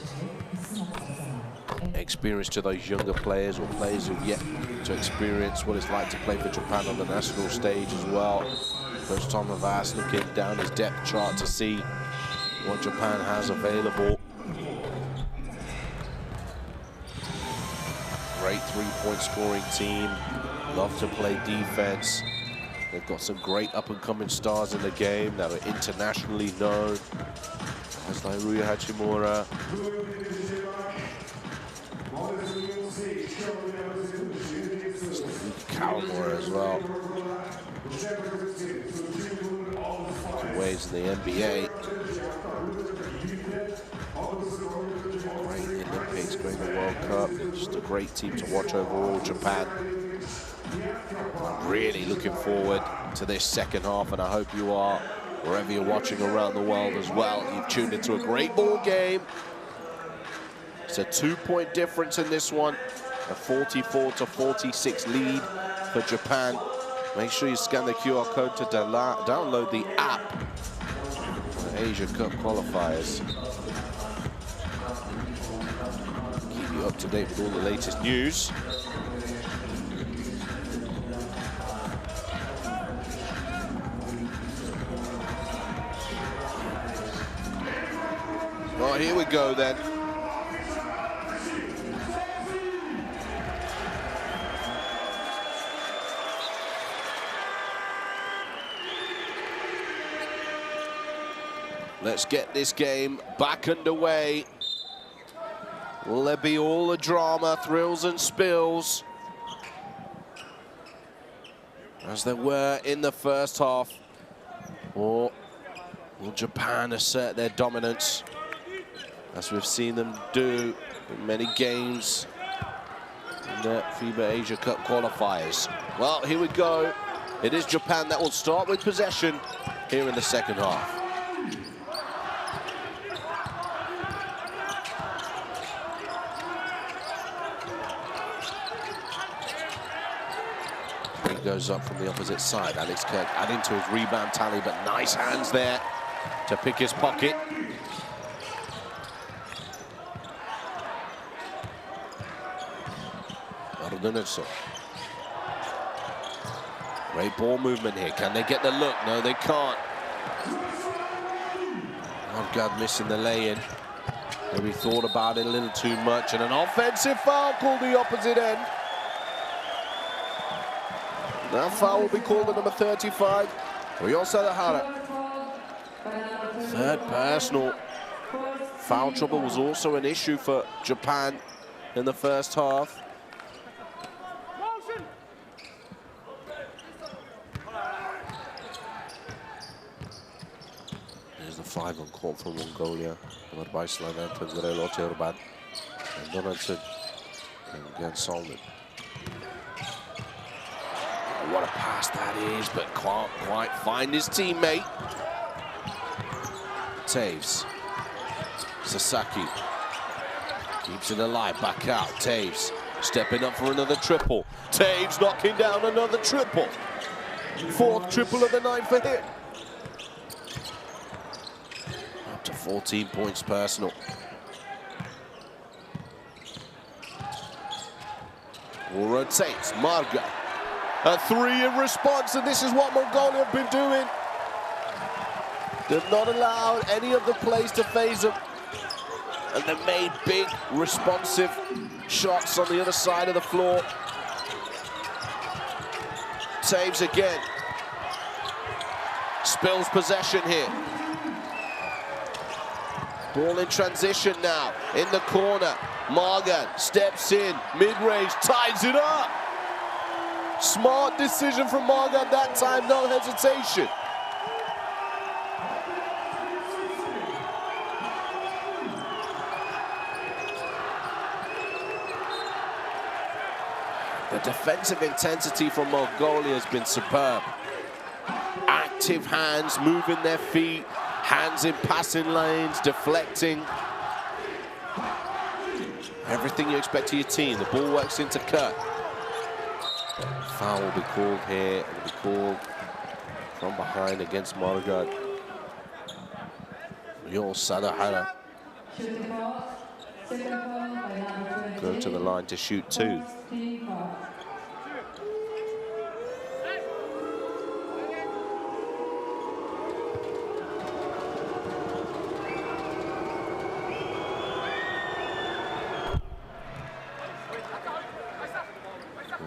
experience to those younger players, or players who've yet to experience what it's like to play for Japan on the national stage as well. Coach Tom Havas looking down his depth chart to see what Japan has available. Great three-point scoring team, love to play defense. They've got some great up-and-coming stars in the game that are internationally known. Guys like Rui Hachimura. Kawamura as well. Waves in the NBA. Great in the Olympics, great in the World Cup. Just a great team to watch overall, Japan. I'm really looking forward to this second half, and I hope you are, wherever you're watching around the world as well. You've tuned into a great ball game. It's a 2-point difference in this one. A 44-46 lead for Japan. Make sure you scan the QR code to download the app for Asia Cup qualifiers. Keep you up to date with all the latest news. Well, here we go then. Let's get this game back underway. Will there be all the drama, thrills and spills, as there were in the first half? Or will Japan assert their dominance, as we've seen them do in many games in the FIBA Asia Cup qualifiers? Well, here we go. It is Japan that will start with possession here in the second half. Goes up from the opposite side. Alex Kirk adding to his rebound tally, but nice hands there to pick his pocket. Great ball movement here. Can they get the look? No, they can't. Oh God, missing the lay-in. Maybe thought about it a little too much, and an offensive foul called the opposite end. That foul will be called at number 35. Ryosa Hara. Third personal. Foul trouble was also an issue for Japan in the first half. There's the 5 on court for Mongolia. And Donaldson and Salman. What a pass that is, but can't quite find his teammate. Taves. Sasaki. Keeps it alive, back out. Taves stepping up for another triple. Taves knocking down another triple. 4th triple of the night for him. Up to 14 points personal. Will rotates, Marga. A 3 in response, and this is what Mongolia have been doing. They've not allowed any of the plays to phase them, and they've made big, responsive shots on the other side of the floor. Saves again. Spills possession here. Ball in transition now, in the corner. Morgan steps in, mid-range, ties it up. Smart decision from Morgan that time, no hesitation. The defensive intensity from Mongolia has been superb. Active hands, moving their feet, Hands in passing lanes, deflecting. Everything you expect of your team. The ball works into Kirk. Foul will be called here. It will be called from behind against Morgan. Your Sadahara go to the line to shoot 2.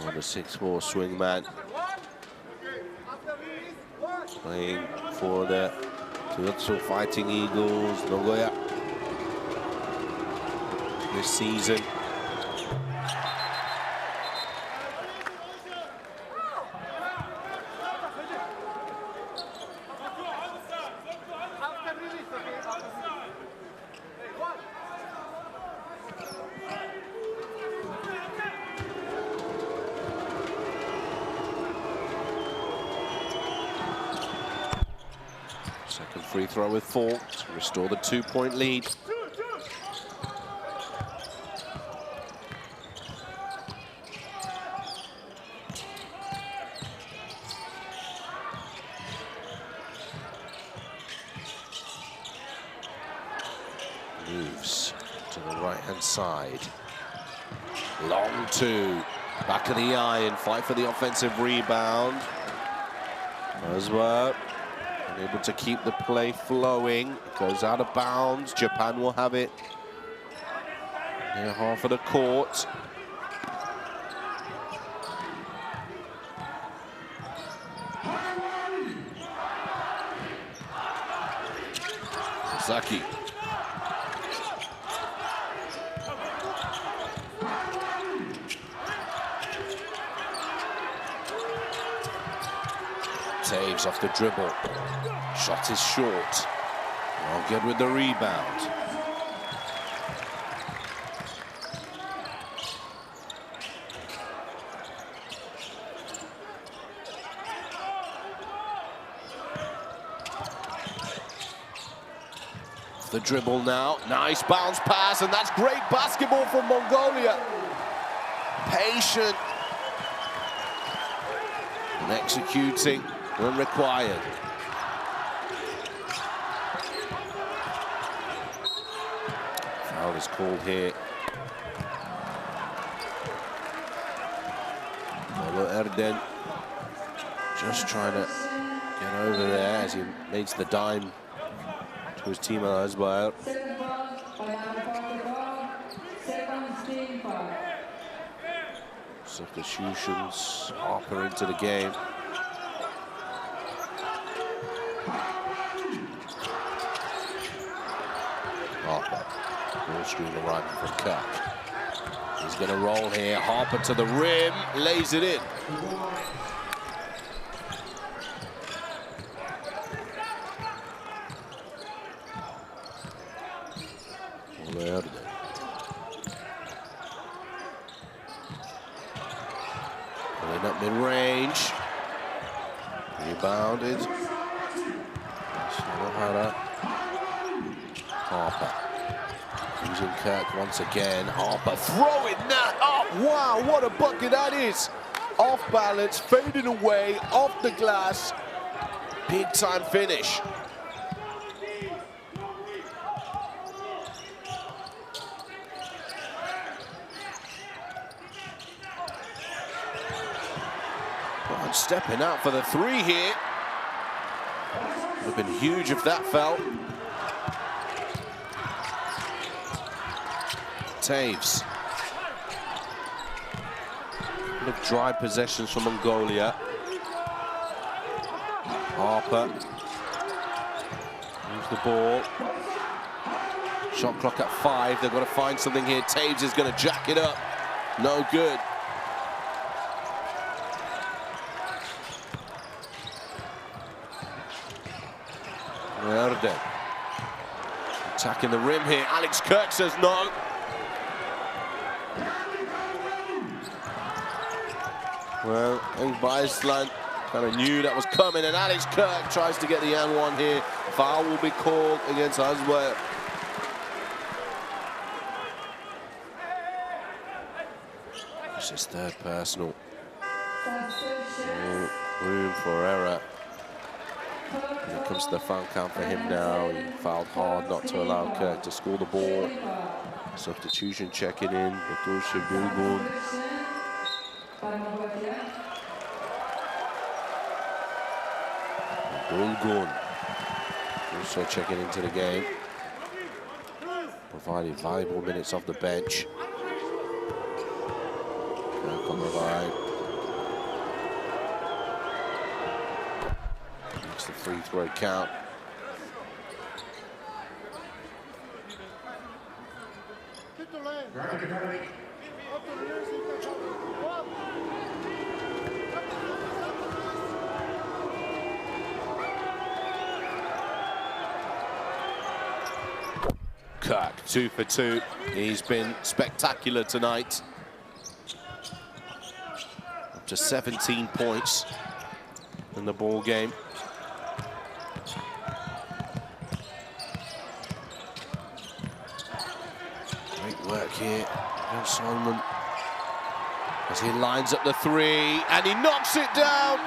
The 6'4" swingman playing for the Kyotsu Fighting Eagles, Nagoya, this season. Second free throw with 4 to restore the 2-point lead. Moves to the right-hand side. Long 2. Back of the eye and fight for the offensive rebound. As well. Able to keep the play flowing. Goes out of bounds. Japan will have it near half of the court. Saki. Taves off the dribble. Shot is short. Well, good with the rebound. Off the dribble now. Nice bounce pass, and that's great basketball from Mongolia. Patient and executing when required. Foul is called here. Erden just trying to get over there as he makes the dime to his teammate as well. Substitutions, Harper into the game. Harper, ball screen arriving from Kirk. He's going to roll here. Harper to the rim, lays it in. Pulling up mid-range. Rebounded. Harper. Using Kirk once again. Harper throwing that up. Wow, what a bucket that is. Off balance, fading away, off the glass. Big time finish. Well, stepping out for the 3 here. Would have been huge if that fell. Taves. Bit of dry possessions from Mongolia. Harper. Moves the ball. Shot clock at 5. They've got to find something here. Taves is going to jack it up. No good. Erden. Attacking the rim here. Alex Kirk says no. Well, I think Baisland kind of knew that was coming, and Alex Kirk tries to get the and one here foul will be called against Azwar. It's his third personal. Room for error. When it comes to the foul count for him now, he fouled hard not to allow Kirk to score the ball. Substitution checking in. Batuşi Bulgun. Bulgun also checking into the game, providing valuable minutes off the bench. Kirk on the line. Makes the free throw count. Kirk, 2 for 2. He's been spectacular tonight. Up to 17 points in the ball game. Great work here, Solomon, as he lines up the three and he knocks it down.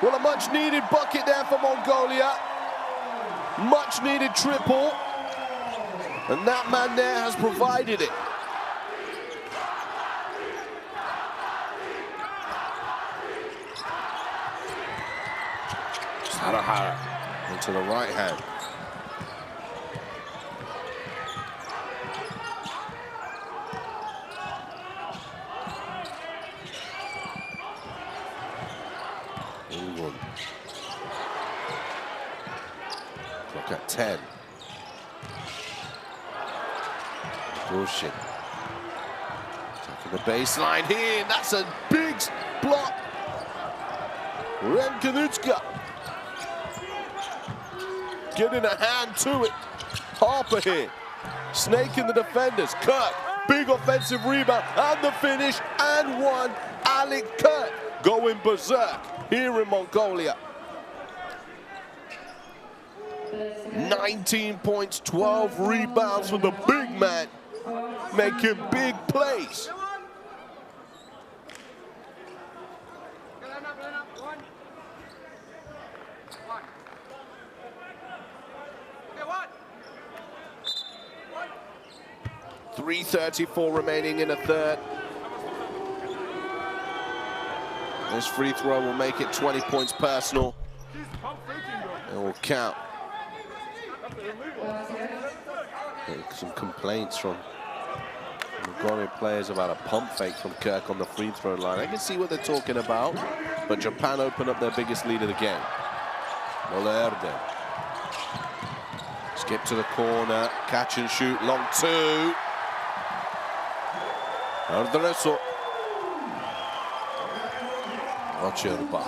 Well, a much-needed bucket there for Mongolia. Much-needed triple. And that man there has provided it. Sarahara into the right hand. England. Clock at 10. Bullshit. Taking the baseline here. That's a big block. Remkanutska getting a hand to it. Harper here, snaking the defenders. Kirk, big offensive rebound and the finish and one. Alec Kirk going berserk here in Mongolia. 19 points, 12 rebounds for the big man, making big plays. .334 remaining in a third. This free throw will make it 20 points personal. It will count. Some complaints from Mongolian players about a pump fake from Kirk on the free throw line. I can see what they're talking about, but Japan open up their biggest lead of the game. Mongolia. Skip to the corner, catch and shoot, long two. Ardreso. Ochirba.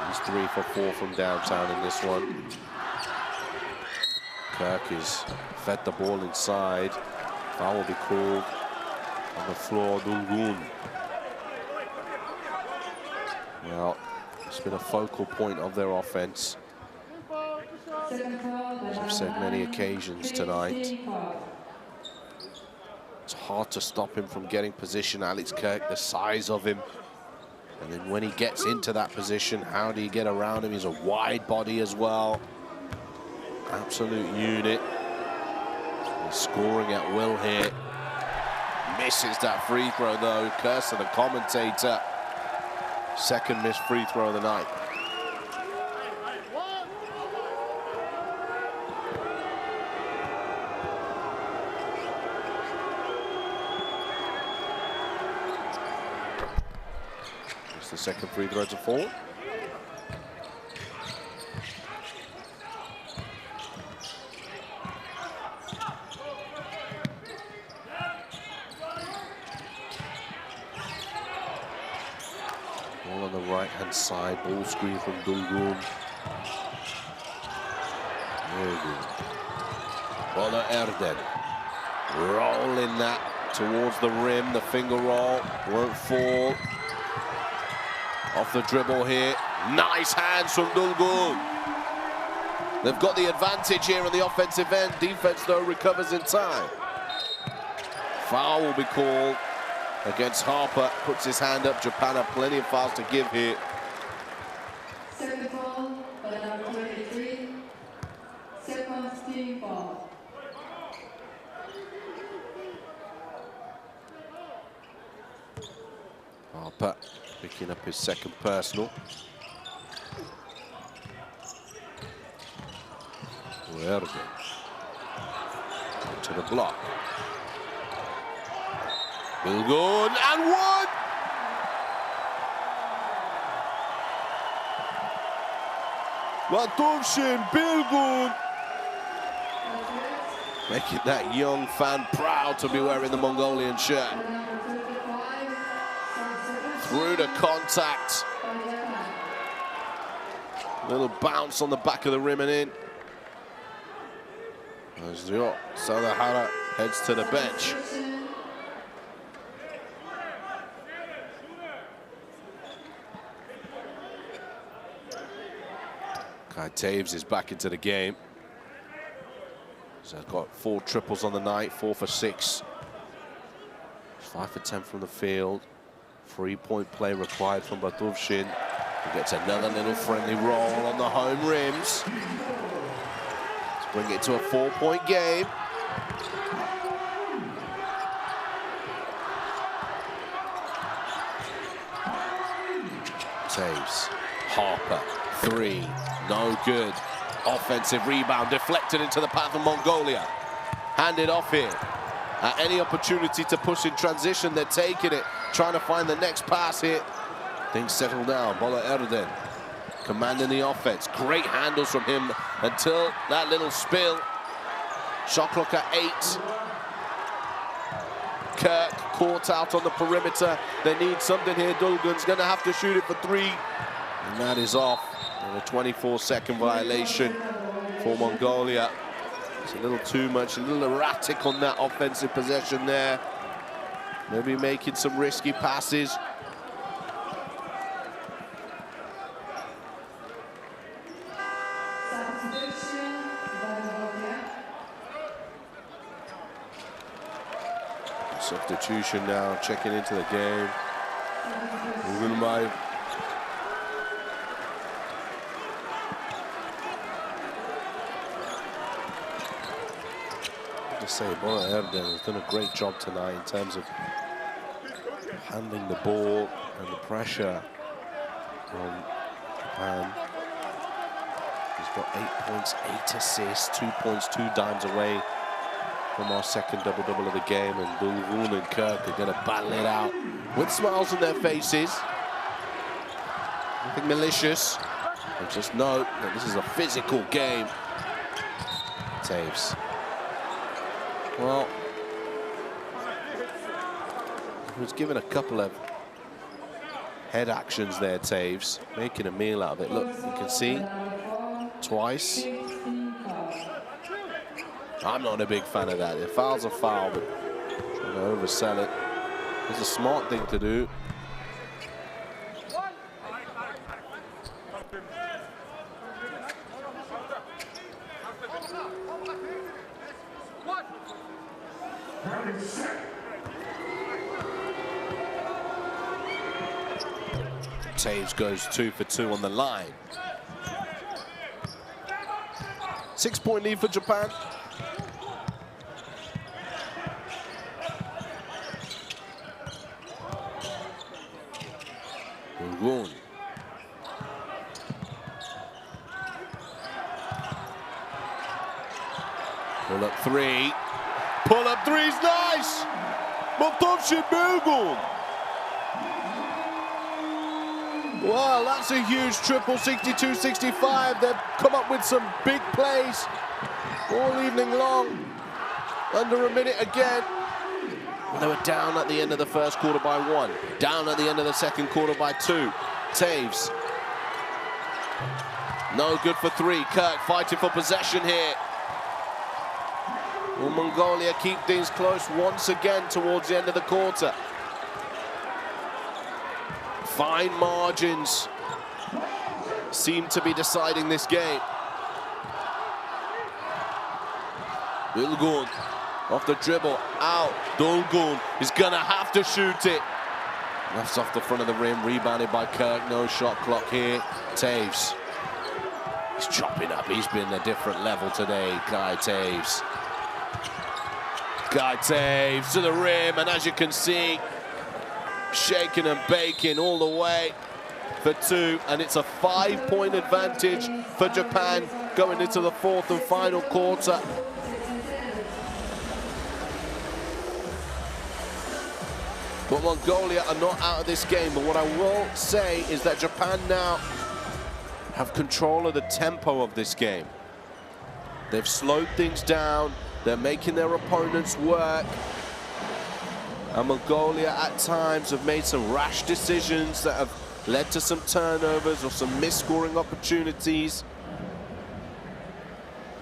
He's 3 for 4 from downtown in this one. Kirk is fed the ball inside. Foul will be called on the floor. Dulgun. Well, it's been a focal point of their offense, as I've said many occasions tonight. It's hard to stop him from getting position. Alex Kirk, the size of him. And then when he gets into that position, how do you get around him? He's a wide body as well. Absolute unit. He's scoring at will here. Misses that free throw though. Curse to the commentator. Second missed free throw of the night. It's the second free throw to fall. Ball on the right-hand side, ball screen from Dulgun. Bola Erden rolling that towards the rim. The finger roll won't fall. Off the dribble here, Nice hands from Dulgun. They've got the advantage here on the offensive end. Defense, though, recovers in time. Foul will be called against Harper. Puts his hand up. Japan have plenty of fouls to give here. Second foul by number 23. Second team foul. Harper picking up his second personal. Verde to the block. Bilgun and one! Latovshin, Bilgun! Making that young fan proud to be wearing the Mongolian shirt. Through the contact. Little bounce on the back of the rim and in. As Sadahara heads to the bench. Kai Taves is back into the game. So he's got 4 triples on the night, 4 for 6. 5 for 10 from the field. 3-point play required from Batovshin. He gets another little friendly roll on the home rims. Let's bring it to a 4-point game. Taves, Harper, 3, no good. Offensive rebound deflected into the path of Mongolia. Handed off here. At any opportunity to push in transition, they're taking it. Trying to find the next pass here. Things settle down. Bola Erden commanding the offense. Great handles from him until that little spill. Shot clock at 8. Kirk caught out on the perimeter. They need something here. Dulgun's going to have to shoot it for 3. And that is off. And a 24-second violation for Mongolia. It's a little too much, a little erratic on that offensive possession there. Maybe making some risky passes. Substitution now, checking into the game. Say Bola Erden has done a great job tonight in terms of handling the ball and the pressure on Japan. He's got 8 points, 8 assists, 2 points, 2 dimes away from our second double-double of the game, and Dulgun and Kirk are going to battle it out with smiles on their faces. Nothing malicious. They just know that this is a physical game. Taves. Well, he was given a couple of head actions there, Taves, making a meal out of it. Look, you can see twice. I'm not a big fan of that. The foul's a foul, but trying to oversell it. It's a smart thing to do. Taves goes 2 for 2 on the line. 6-point lead for Japan. Dulgun. Pull up 3. Pull up 3's nice! Batovshin Bilgun. Wow, that's a huge triple, 62-65. They've come up with some big plays all evening long. Under a minute again. They were down at the end of the first quarter by 1. Down at the end of the second quarter by 2. Taves. No good for 3. Kirk fighting for possession here. Will Mongolia keep things close once again towards the end of the quarter? Fine margins seem to be deciding this game. Bilgun off the dribble, out. Dolgun is gonna have to shoot it. Left off the front of the rim, rebounded by Kirk. No shot clock here. Taves. He's chopping up. He's been a different level today, Guy Taves. Guy Taves to the rim, and as you can see, shaking and baking all the way for two, and it's a 5-point advantage for Japan going into the fourth and final quarter. But Mongolia are not out of this game. But what I will say is that Japan now have control of the tempo of this game. They've slowed things down. They're making their opponents work. And Mongolia at times have made some rash decisions that have led to some turnovers or some missed-scoring opportunities.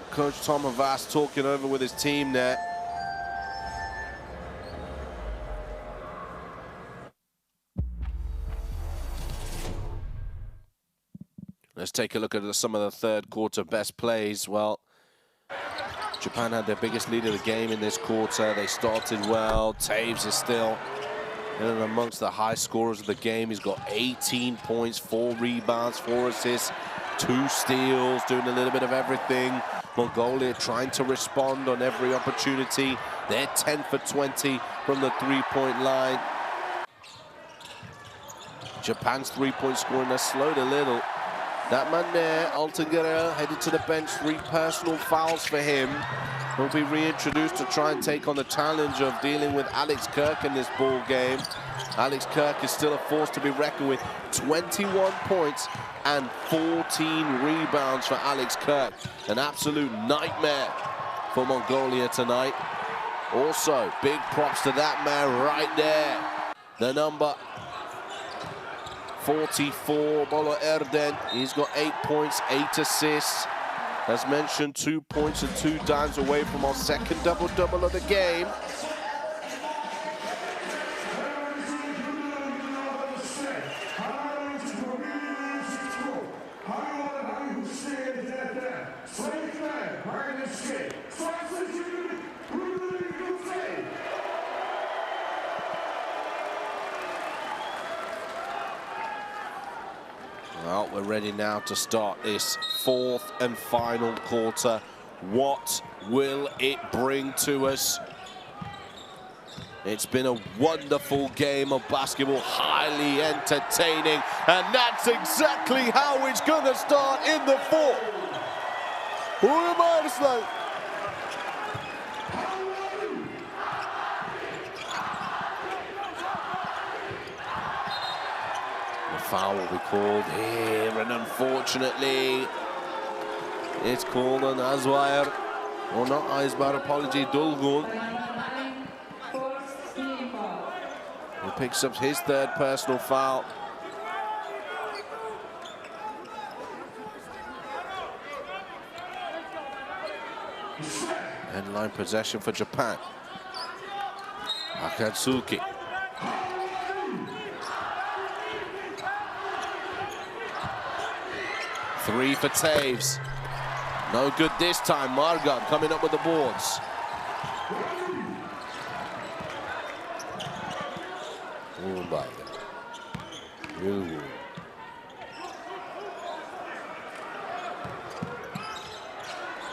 Coach Tom Havas talking over with his team there. Let's take a look at some of the third quarter best plays. Well, Japan had their biggest lead of the game in this quarter. They started well. Taves is still in and amongst the high scorers of the game. He's got 18 points, 4 rebounds, 4 assists, 2 steals, doing a little bit of everything. Mongolia trying to respond on every opportunity. They're 10 for 20 from the three-point line. Japan's three-point scoring has slowed a little. That man there, altogether, headed to the bench. 3 personal fouls for him. He'll be reintroduced to try and take on the challenge of dealing with Alex Kirk in this ball game. Alex Kirk is still a force to be reckoned with. 21 points and 14 rebounds for Alex Kirk. An absolute nightmare for Mongolia tonight. Also, big props to that man right there. The number 44, Bolo Erden. He's got 8 points, 8 assists. As mentioned, 2 points and 2 dimes away from our second double-double of the game. Well, we're ready now to start this fourth and final quarter. What will it bring to us? It's been a wonderful game of basketball, highly entertaining, and that's exactly how it's going to start in the fourth. Foul will be called here, and unfortunately it's called on Azwair, or not Azwair, apology, Dolgun. He picks up his 3rd personal foul. Endline possession for Japan. Akatsuki. Three for Taves. No good this time. Margan coming up with the boards.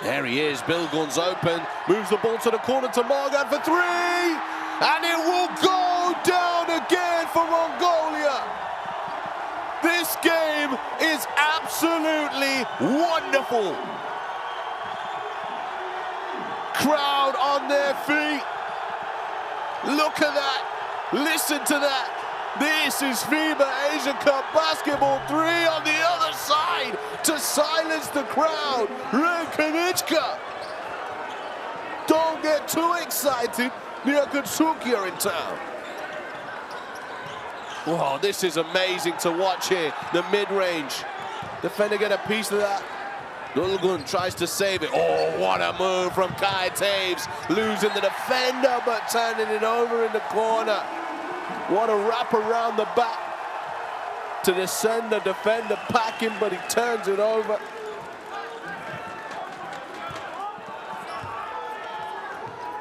There he is. Bilgun's open. Moves the ball to the corner to Margan for 3. And it will go down again for Mongolia. This game is absolutely wonderful. Crowd on their feet. Look at that. Listen to that. This is FIBA Asia Cup basketball. 3 on the other side to silence the crowd. Renkanichka. Don't get too excited. The Akatsuki are in town. Wow, this is amazing to watch here. The mid-range. Defender get a piece of that. Dolgun tries to save it. Oh, what a move from Kai Taves. Losing the defender, but turning it over in the corner. What a wrap around the back. to descend the defender, pack him, but he turns it over.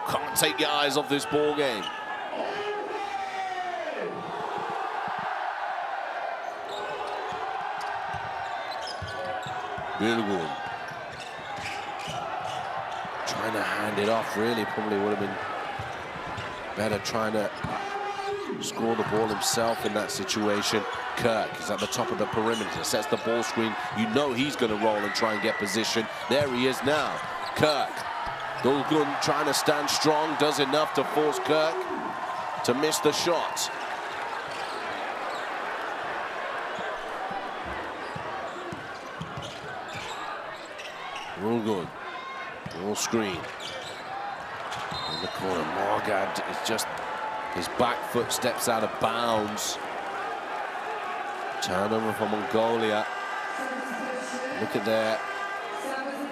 Can't take your eyes off this ball game. Bilgun trying to hand it off, really probably would have been better trying to score the ball himself in that situation. Kirk is at the top of the perimeter, sets the ball screen. You know he's going to roll and try and get position. There he is now. Kirk. Bilgun trying to stand strong, does enough to force Kirk to miss the shot. Bilgun, ball screen. In the corner, Morgad is just, his back foot steps out of bounds. Turnover for Mongolia. Look at their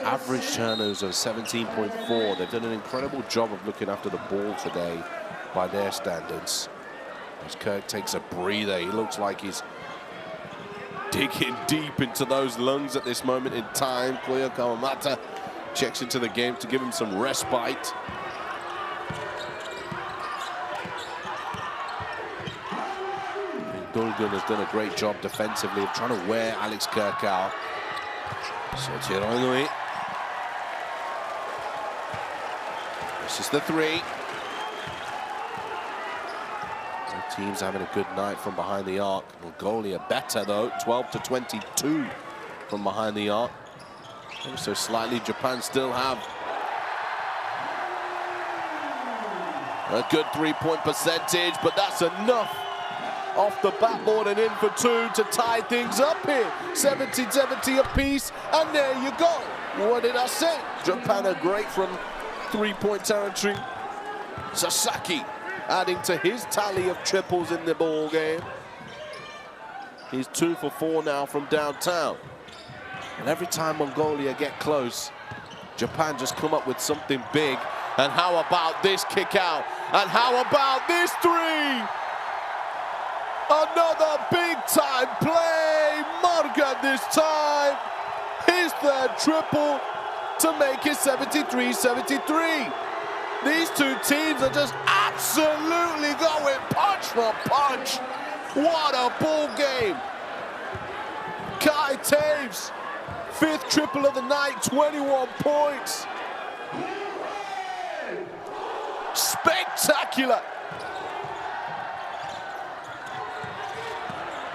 average turnovers of 17.4. They've done an incredible job of looking after the ball today by their standards. As Kirk takes a breather, he looks like he's digging deep into those lungs at this moment in time. Koya Kawamata checks into the game to give him some respite. Bilgun has done a great job defensively of trying to wear Alex Kirk out. So Tironui. This is the three. The team's having a good night from behind the arc. Mongolia better though, 12-22 from behind the arc. So slightly, Japan still have a good three-point percentage, but that's enough off the backboard and in for two to tie things up here. 70-70 apiece, and there you go. What did I say? Japan are great from three-point territory. Sasaki adding to his tally of triples in the ball game. He's 2 for 4 now from downtown. And every time Mongolia get close, Japan just come up with something big. And how about this kick out? And how about this three? Another big-time play. Morgan this time. His third triple to make it 73-73. These two teams are just absolutely going punch for punch. What a ball game. Kai Taves, 5th triple of the night, 21 points. Spectacular.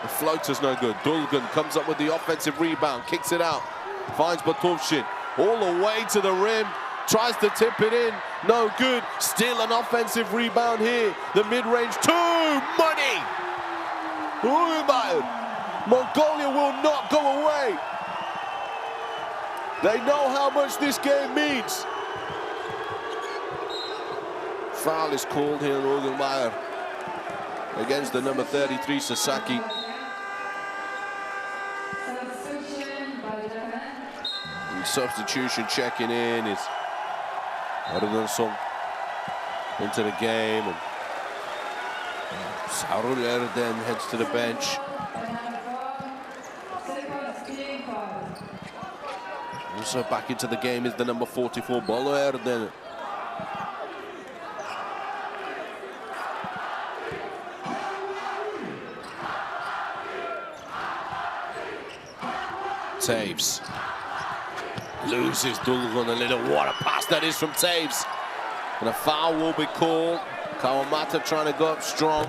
The floater's no good. Dulgun comes up with the offensive rebound, kicks it out, finds Batovshin all the way to the rim, tries to tip it in, no good. Still an offensive rebound here. The mid-range two, money. Mongolia will not go away. They know how much this game means. Foul is called here, Uruguayer, against the number 33, Sasaki. And substitution checking in is Erdogan into the game. And Saurul Erden heads to the bench. Also back into the game is the number 44, Bolo Erden. Taves loses Dulgun a little. What a pass that is from Taves. And a foul will be called. Kawamata trying to go up strong.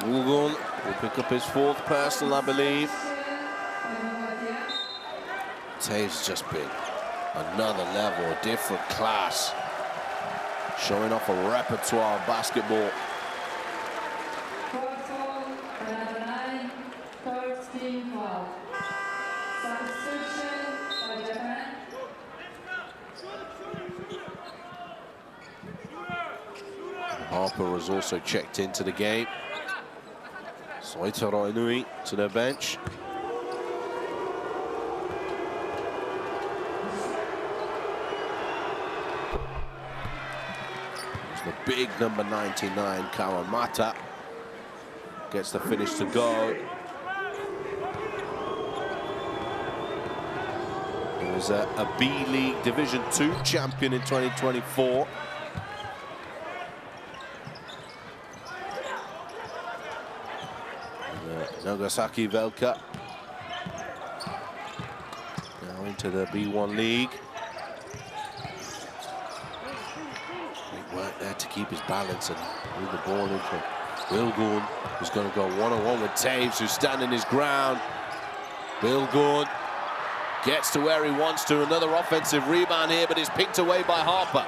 Dulgun will pick up his 4th personal, I believe. Taves just been another level, a different class. Showing off a repertoire of basketball. Harper has also checked into the game. Soitaro Inui to the bench. It's the big number 99, Kawamata. gets the finish to go. He was a B-League Division 2 champion in 2024. Nagasaki Velka now into the B1 League. Great work there to keep his balance and move the ball into Bilgun, who's going to go one-on-one with Taves, who's standing his ground. Bilgun gets to where he wants to. Another offensive rebound here, but it's picked away by Harper.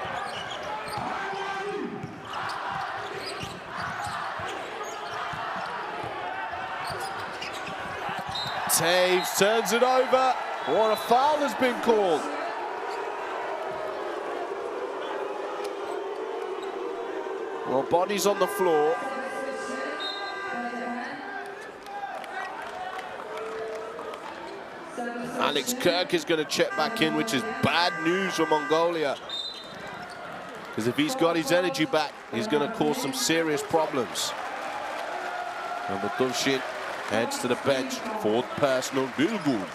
Taves turns it over, or a foul has been called. Well, bodies on the floor. Alex Kirk is going to check back in, which is bad news for Mongolia. Because if he's got his energy back, he's going to cause some serious problems. Number Dulshin heads to the bench, fourth personal, Bilgun.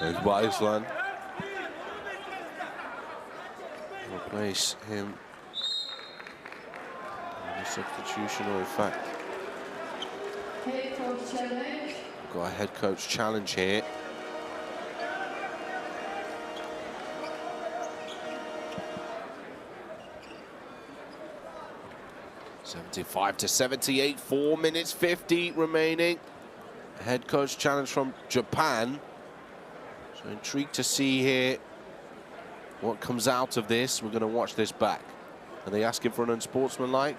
There's Baislan. Replace him. And a substitution, or in fact, Head coach challenge. got a head coach challenge here. (75-78), 4 minutes 50 remaining. Head coach challenge from Japan. So intrigued to see here what comes out of this. We're going to watch this back. Are they asking for an unsportsmanlike?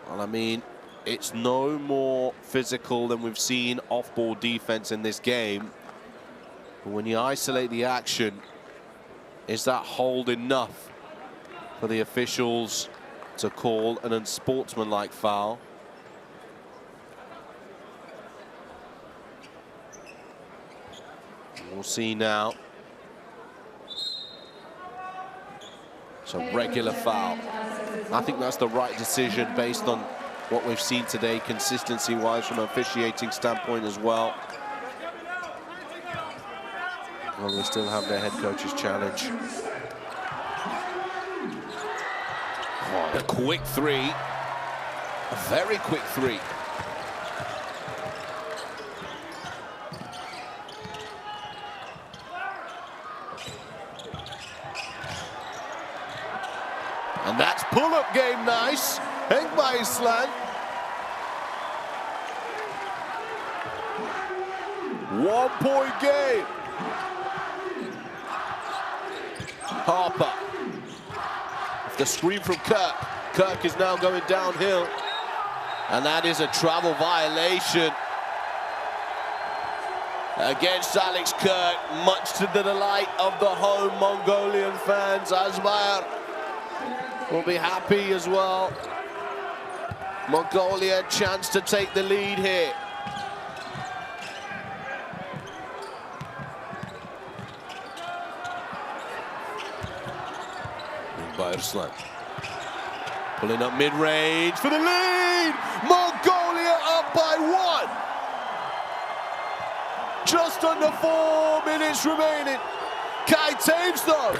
Well, I mean, it's no more physical than we've seen off-ball defense in this game. But when you isolate the action, is that hold enough for the officials to call an unsportsmanlike foul? We'll see now. It's a regular foul. I think that's the right decision based on what we've seen today, consistency-wise, from an officiating standpoint as well. Well, they still have their head coach's challenge. Oh, a quick three. A very quick three. And that's pull-up game, nice. Baislan. 1 point game. Harper. The screen from Kirk. Kirk is now going downhill. And that is a travel violation against Alex Kirk, much to the delight of the home Mongolian fans. Azmar will be happy as well. Mongolia chance to take the lead here. Baislan pulling up mid-range for the lead. Mongolia up by 1. Just under 4 minutes remaining. Kai Taves, though,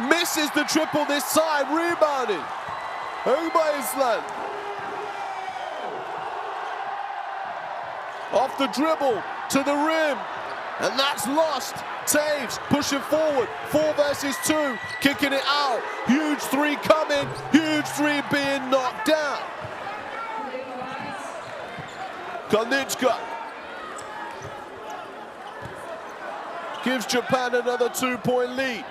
misses the triple this time, rebounding. Baislan off the dribble to the rim, and that's lost. Taves pushing forward, 4 versus 2, kicking it out. Huge three coming, huge three being knocked down. Konnichka gives Japan another 2-point lead.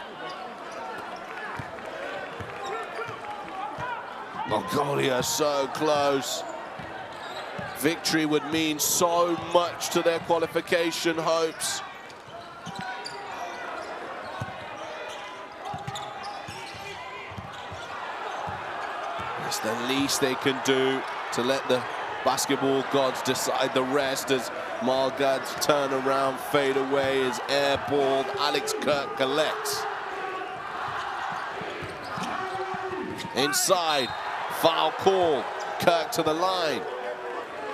Mongolia so close. Victory would mean so much to their qualification hopes. It's the least they can do to let the basketball gods decide the rest, as Margad's turn around, fade away, is airballed. Alex Kirk collects. Inside, foul call. Kirk to the line.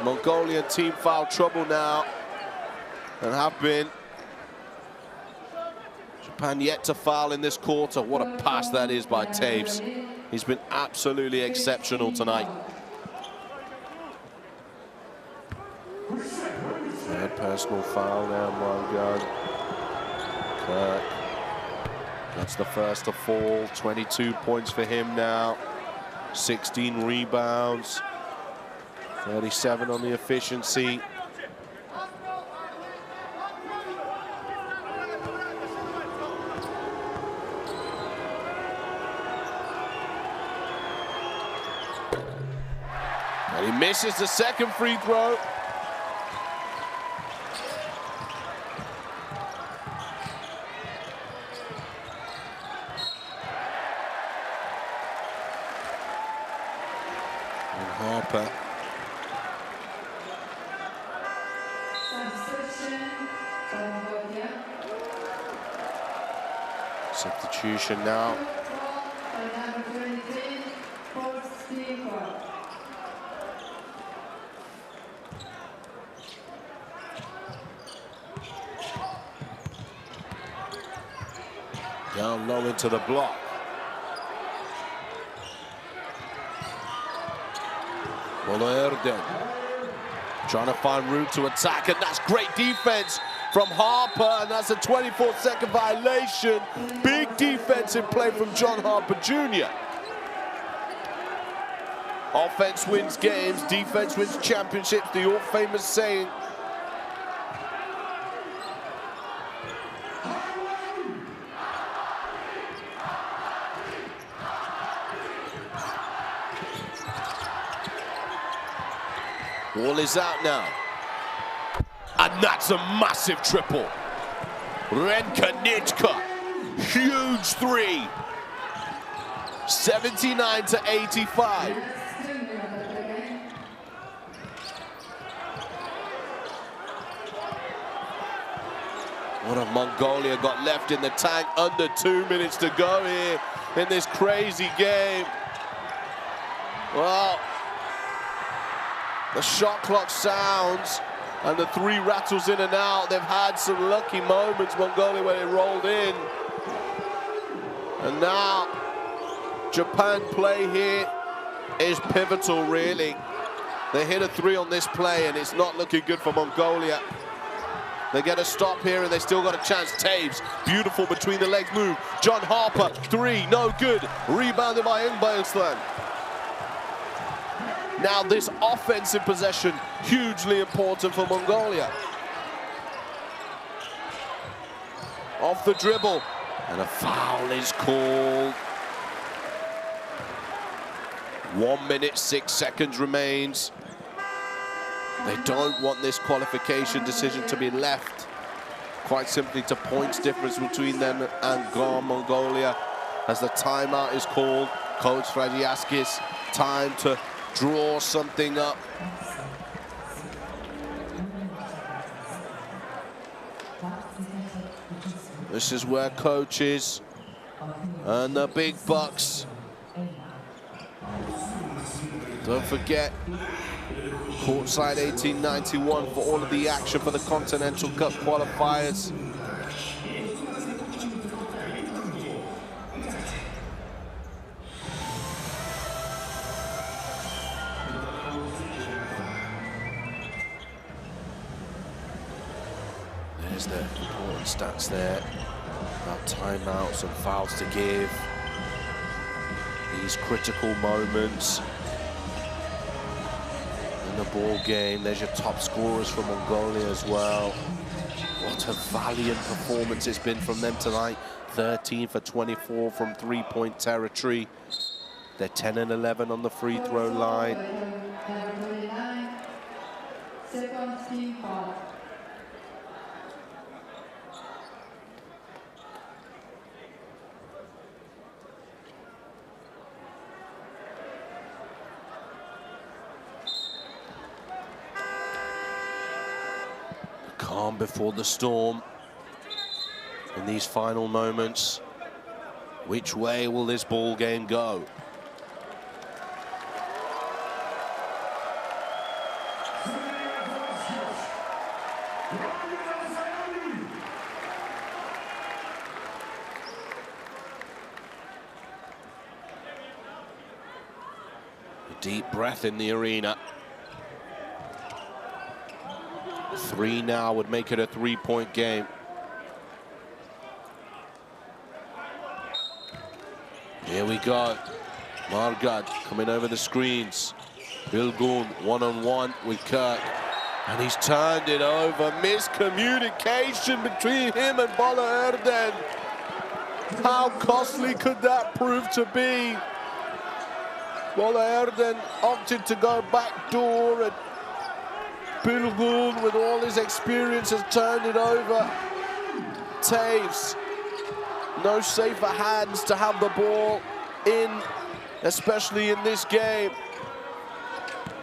Mongolian team foul trouble now, and have been. Japan yet to foul in this quarter. What a pass that is by Taves. He's been absolutely exceptional tonight. Third personal foul there, Mongolia. Kirk. That's the first to fall. 22 points for him now. 16 rebounds. 37 on the efficiency. And he misses the second free throw. And Harper. Substitution now. Down low into the block. Mongolia trying to find route to attack, and that's great defense from Harper, and that's a 24-second violation. Big defensive play from John Harper Jr. Offense wins games, defense wins championships, the old famous saying. Ball is out now. And that's a massive triple. Renkanitka, huge three. 79 to 85. What have Mongolia got left in the tank? Under 2 minutes to go here in this crazy game. Well, the shot clock sounds and the three rattles in and out. They've had some lucky moments, Mongolia, when it rolled in. And now Japan play here is pivotal, really. They hit a three on this play and it's not looking good for Mongolia. They get a stop here and they still got a chance. Taves, beautiful between the legs move. John Harper, three, no good. Rebounded by Ingbailsland. Now this offensive possession, hugely important for Mongolia. Off the dribble, and a foul is called. 1 minute, 6 seconds remains. They don't want this qualification decision to be left, quite simply, to points difference between them and Mongolia, as the timeout is called. Coach Fradiaskis, time to draw something up. This is where coaches and the big bucks. Don't forget, courtside 1891 for all of the action for the Continental Cup qualifiers. There's the important stats there about timeouts and fouls to give. These critical moments in the ball game. There's your top scorers from Mongolia as well. What a valiant performance it's been from them tonight. 13 for 24 from three-point territory. They're 10 and 11 on the free throw line. Calm before the storm in these final moments. Which way will this ball game go? Deep breath in the arena. 3 now would make it a 3-point game. Here we go. Margad coming over the screens. Bilgun one-on-one with Kirk. And he's turned it over. Miscommunication between him and Bola Erden. How costly could that prove to be? Bola Erden opted to go back door, and Bilgun, with all his experience, has turned it over. Taves, no safer hands to have the ball in, especially in this game.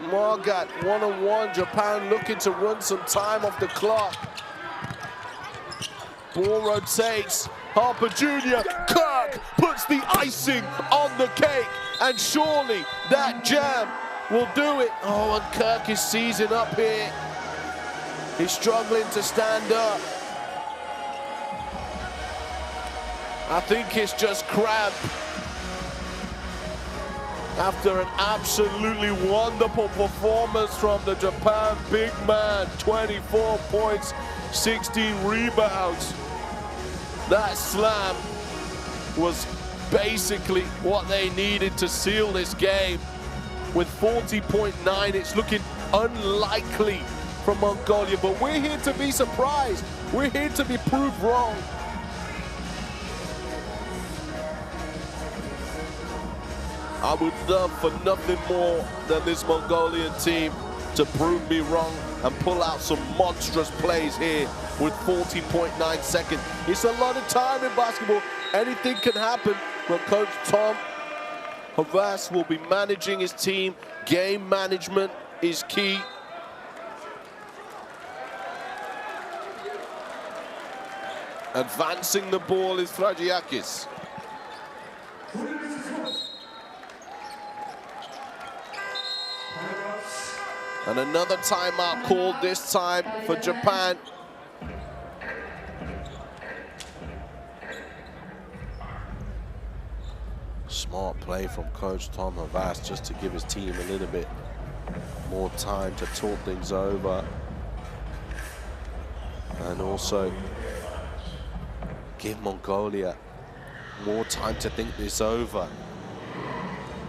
Margat, one-on-one, Japan looking to run some time off the clock. Ball rotates, Harper Jr., Kirk puts the icing on the cake, and surely that jam will do it. Oh, and Kirk is seizing up here. He's struggling to stand up. I think it's just cramp. After an absolutely wonderful performance from the Japan big man, 24 points, 16 rebounds. That slam was basically what they needed to seal this game. With 40.9, it's looking unlikely from Mongolia, but we're here to be surprised. We're here to be proved wrong. I would love for nothing more than this Mongolian team to prove me wrong and pull out some monstrous plays here with 40.9 seconds. It's a lot of time in basketball. Anything can happen, but Coach Tom Havas will be managing his team. Game management is key. Advancing the ball is Fragiakis. And another timeout called this time for Japan. Smart play from Coach Tom Havas just to give his team a little bit more time to talk things over. And also give Mongolia more time to think this over.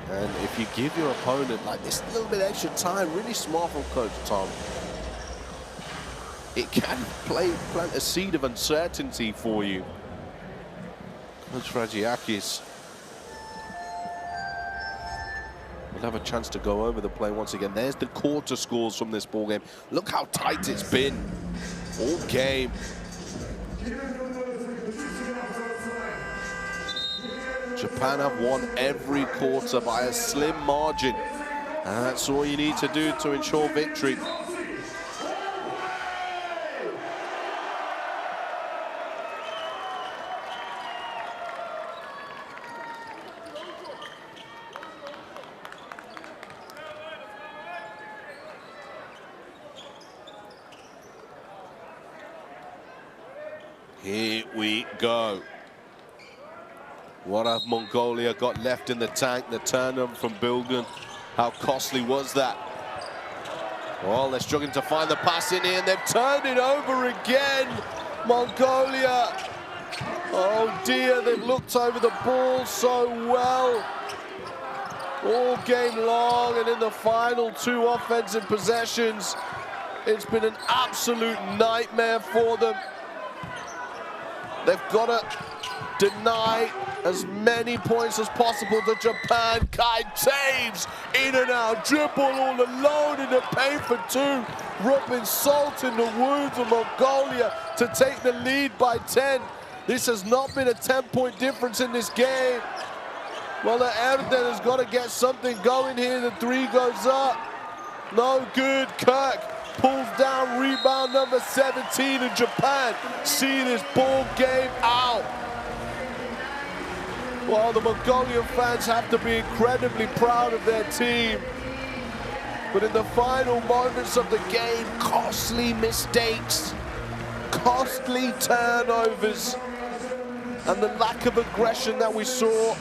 And if you give your opponent like this little bit extra time, really smart from Coach Tom, it can plant a seed of uncertainty for you. Coach Fragiakis will have a chance to go over the play once again. There's the quarter scores from this ball game. Look how tight it's been all game. Japan have won every quarter by a slim margin. And that's all you need to do to ensure victory. Here we go. What have Mongolia got left in the tank? The turnover from Bilgun. How costly was that? Well, they're struggling to find the pass in here, and they've turned it over again. Mongolia. Oh dear, they've looked over the ball so well all game long, and in the final 2 offensive possessions, it's been an absolute nightmare for them. They've got to deny as many points as possible to Japan. Kai Taves in and out, dribble all alone in the paint for 2, rubbing salt in the wounds of Mongolia to take the lead by 10. This has not been a 10-point difference in this game. Well, Erden has got to get something going here. The 3 goes up. No good. Kirk pulls down rebound number 17, and Japan see this ball game out. Well, the Mongolian fans have to be incredibly proud of their team. But in the final moments of the game, costly mistakes costly turnovers and the lack of aggression that we saw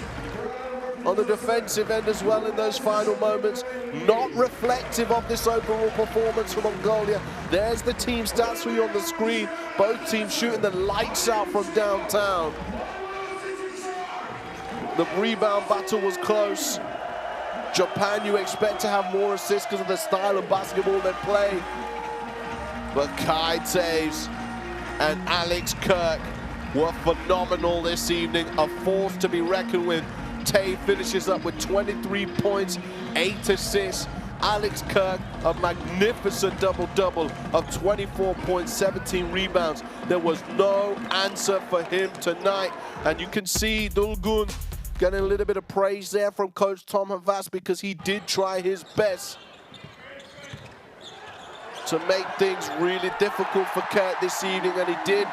on the defensive end as well in those final moments, not reflective of this overall performance for Mongolia. There's the team stats for you on the screen. Both teams shooting the lights out from downtown. The rebound battle was close. Japan, you expect to have more assists because of the style of basketball they play. But Kai Taves and Alex Kirk were phenomenal this evening, a force to be reckoned with. Tay finishes up with 23 points, 8 assists. Alex Kirk, a magnificent double-double of 24 points, 17 rebounds. There was no answer for him tonight. And you can see Dulgun getting a little bit of praise there from Coach Tom Havas because he did try his best to make things really difficult for Kirk this evening, and he did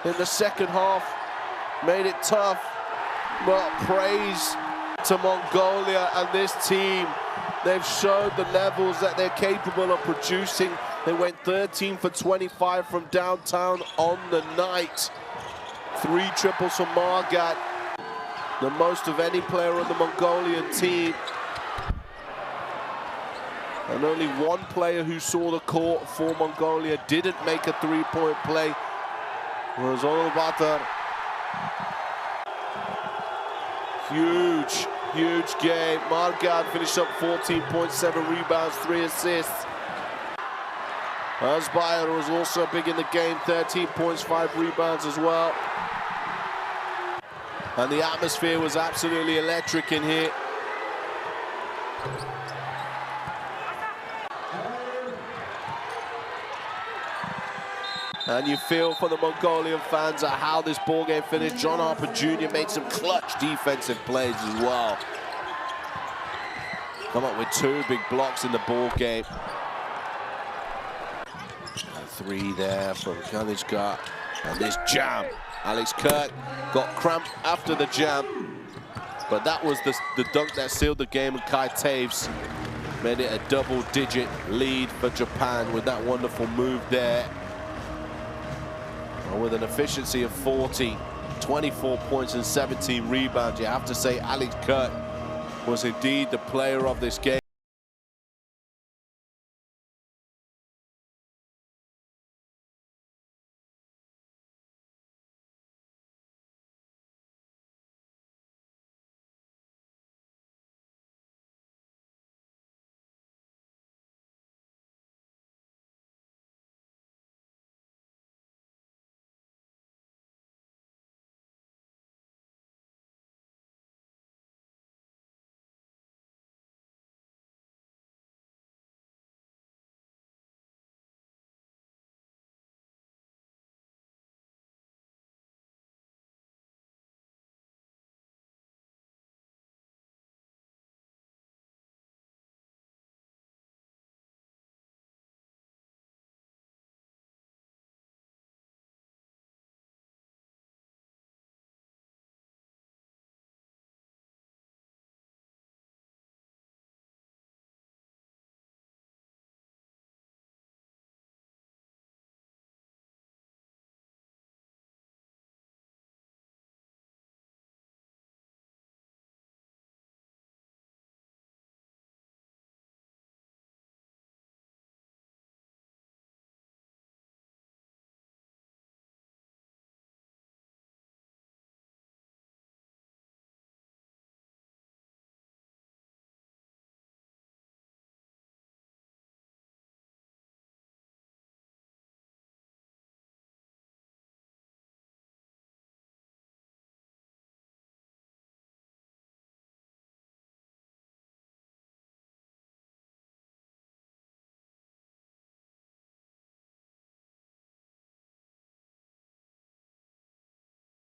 in the second half, made it tough. But praise to Mongolia and this team. They've showed the levels that they're capable of producing. They went 13 for 25 from downtown on the night. 3 triples from Margat, the most of any player on the Mongolian team. And only one player who saw the court for Mongolia didn't make a 3-point play. It was Olubatar. Huge game. Margad finished up 14 points, 7 rebounds, 3 assists. Asbayer was also big in the game, 13 points, 5 rebounds as well. And the atmosphere was absolutely electric in here. And you feel for the Mongolian fans at how this ball game finished. John Harper Jr. made some clutch defensive plays as well. Come up with 2 big blocks in the ball game. And 3 there from Kanishka. And this jam. Alex Kirk got cramped after the jam. But that was the dunk that sealed the game, and Kai Taves made it a double-digit lead for Japan with that wonderful move there. With an efficiency of 40, 24 points and 17 rebounds, you have to say Alex Kirk was indeed the player of this game.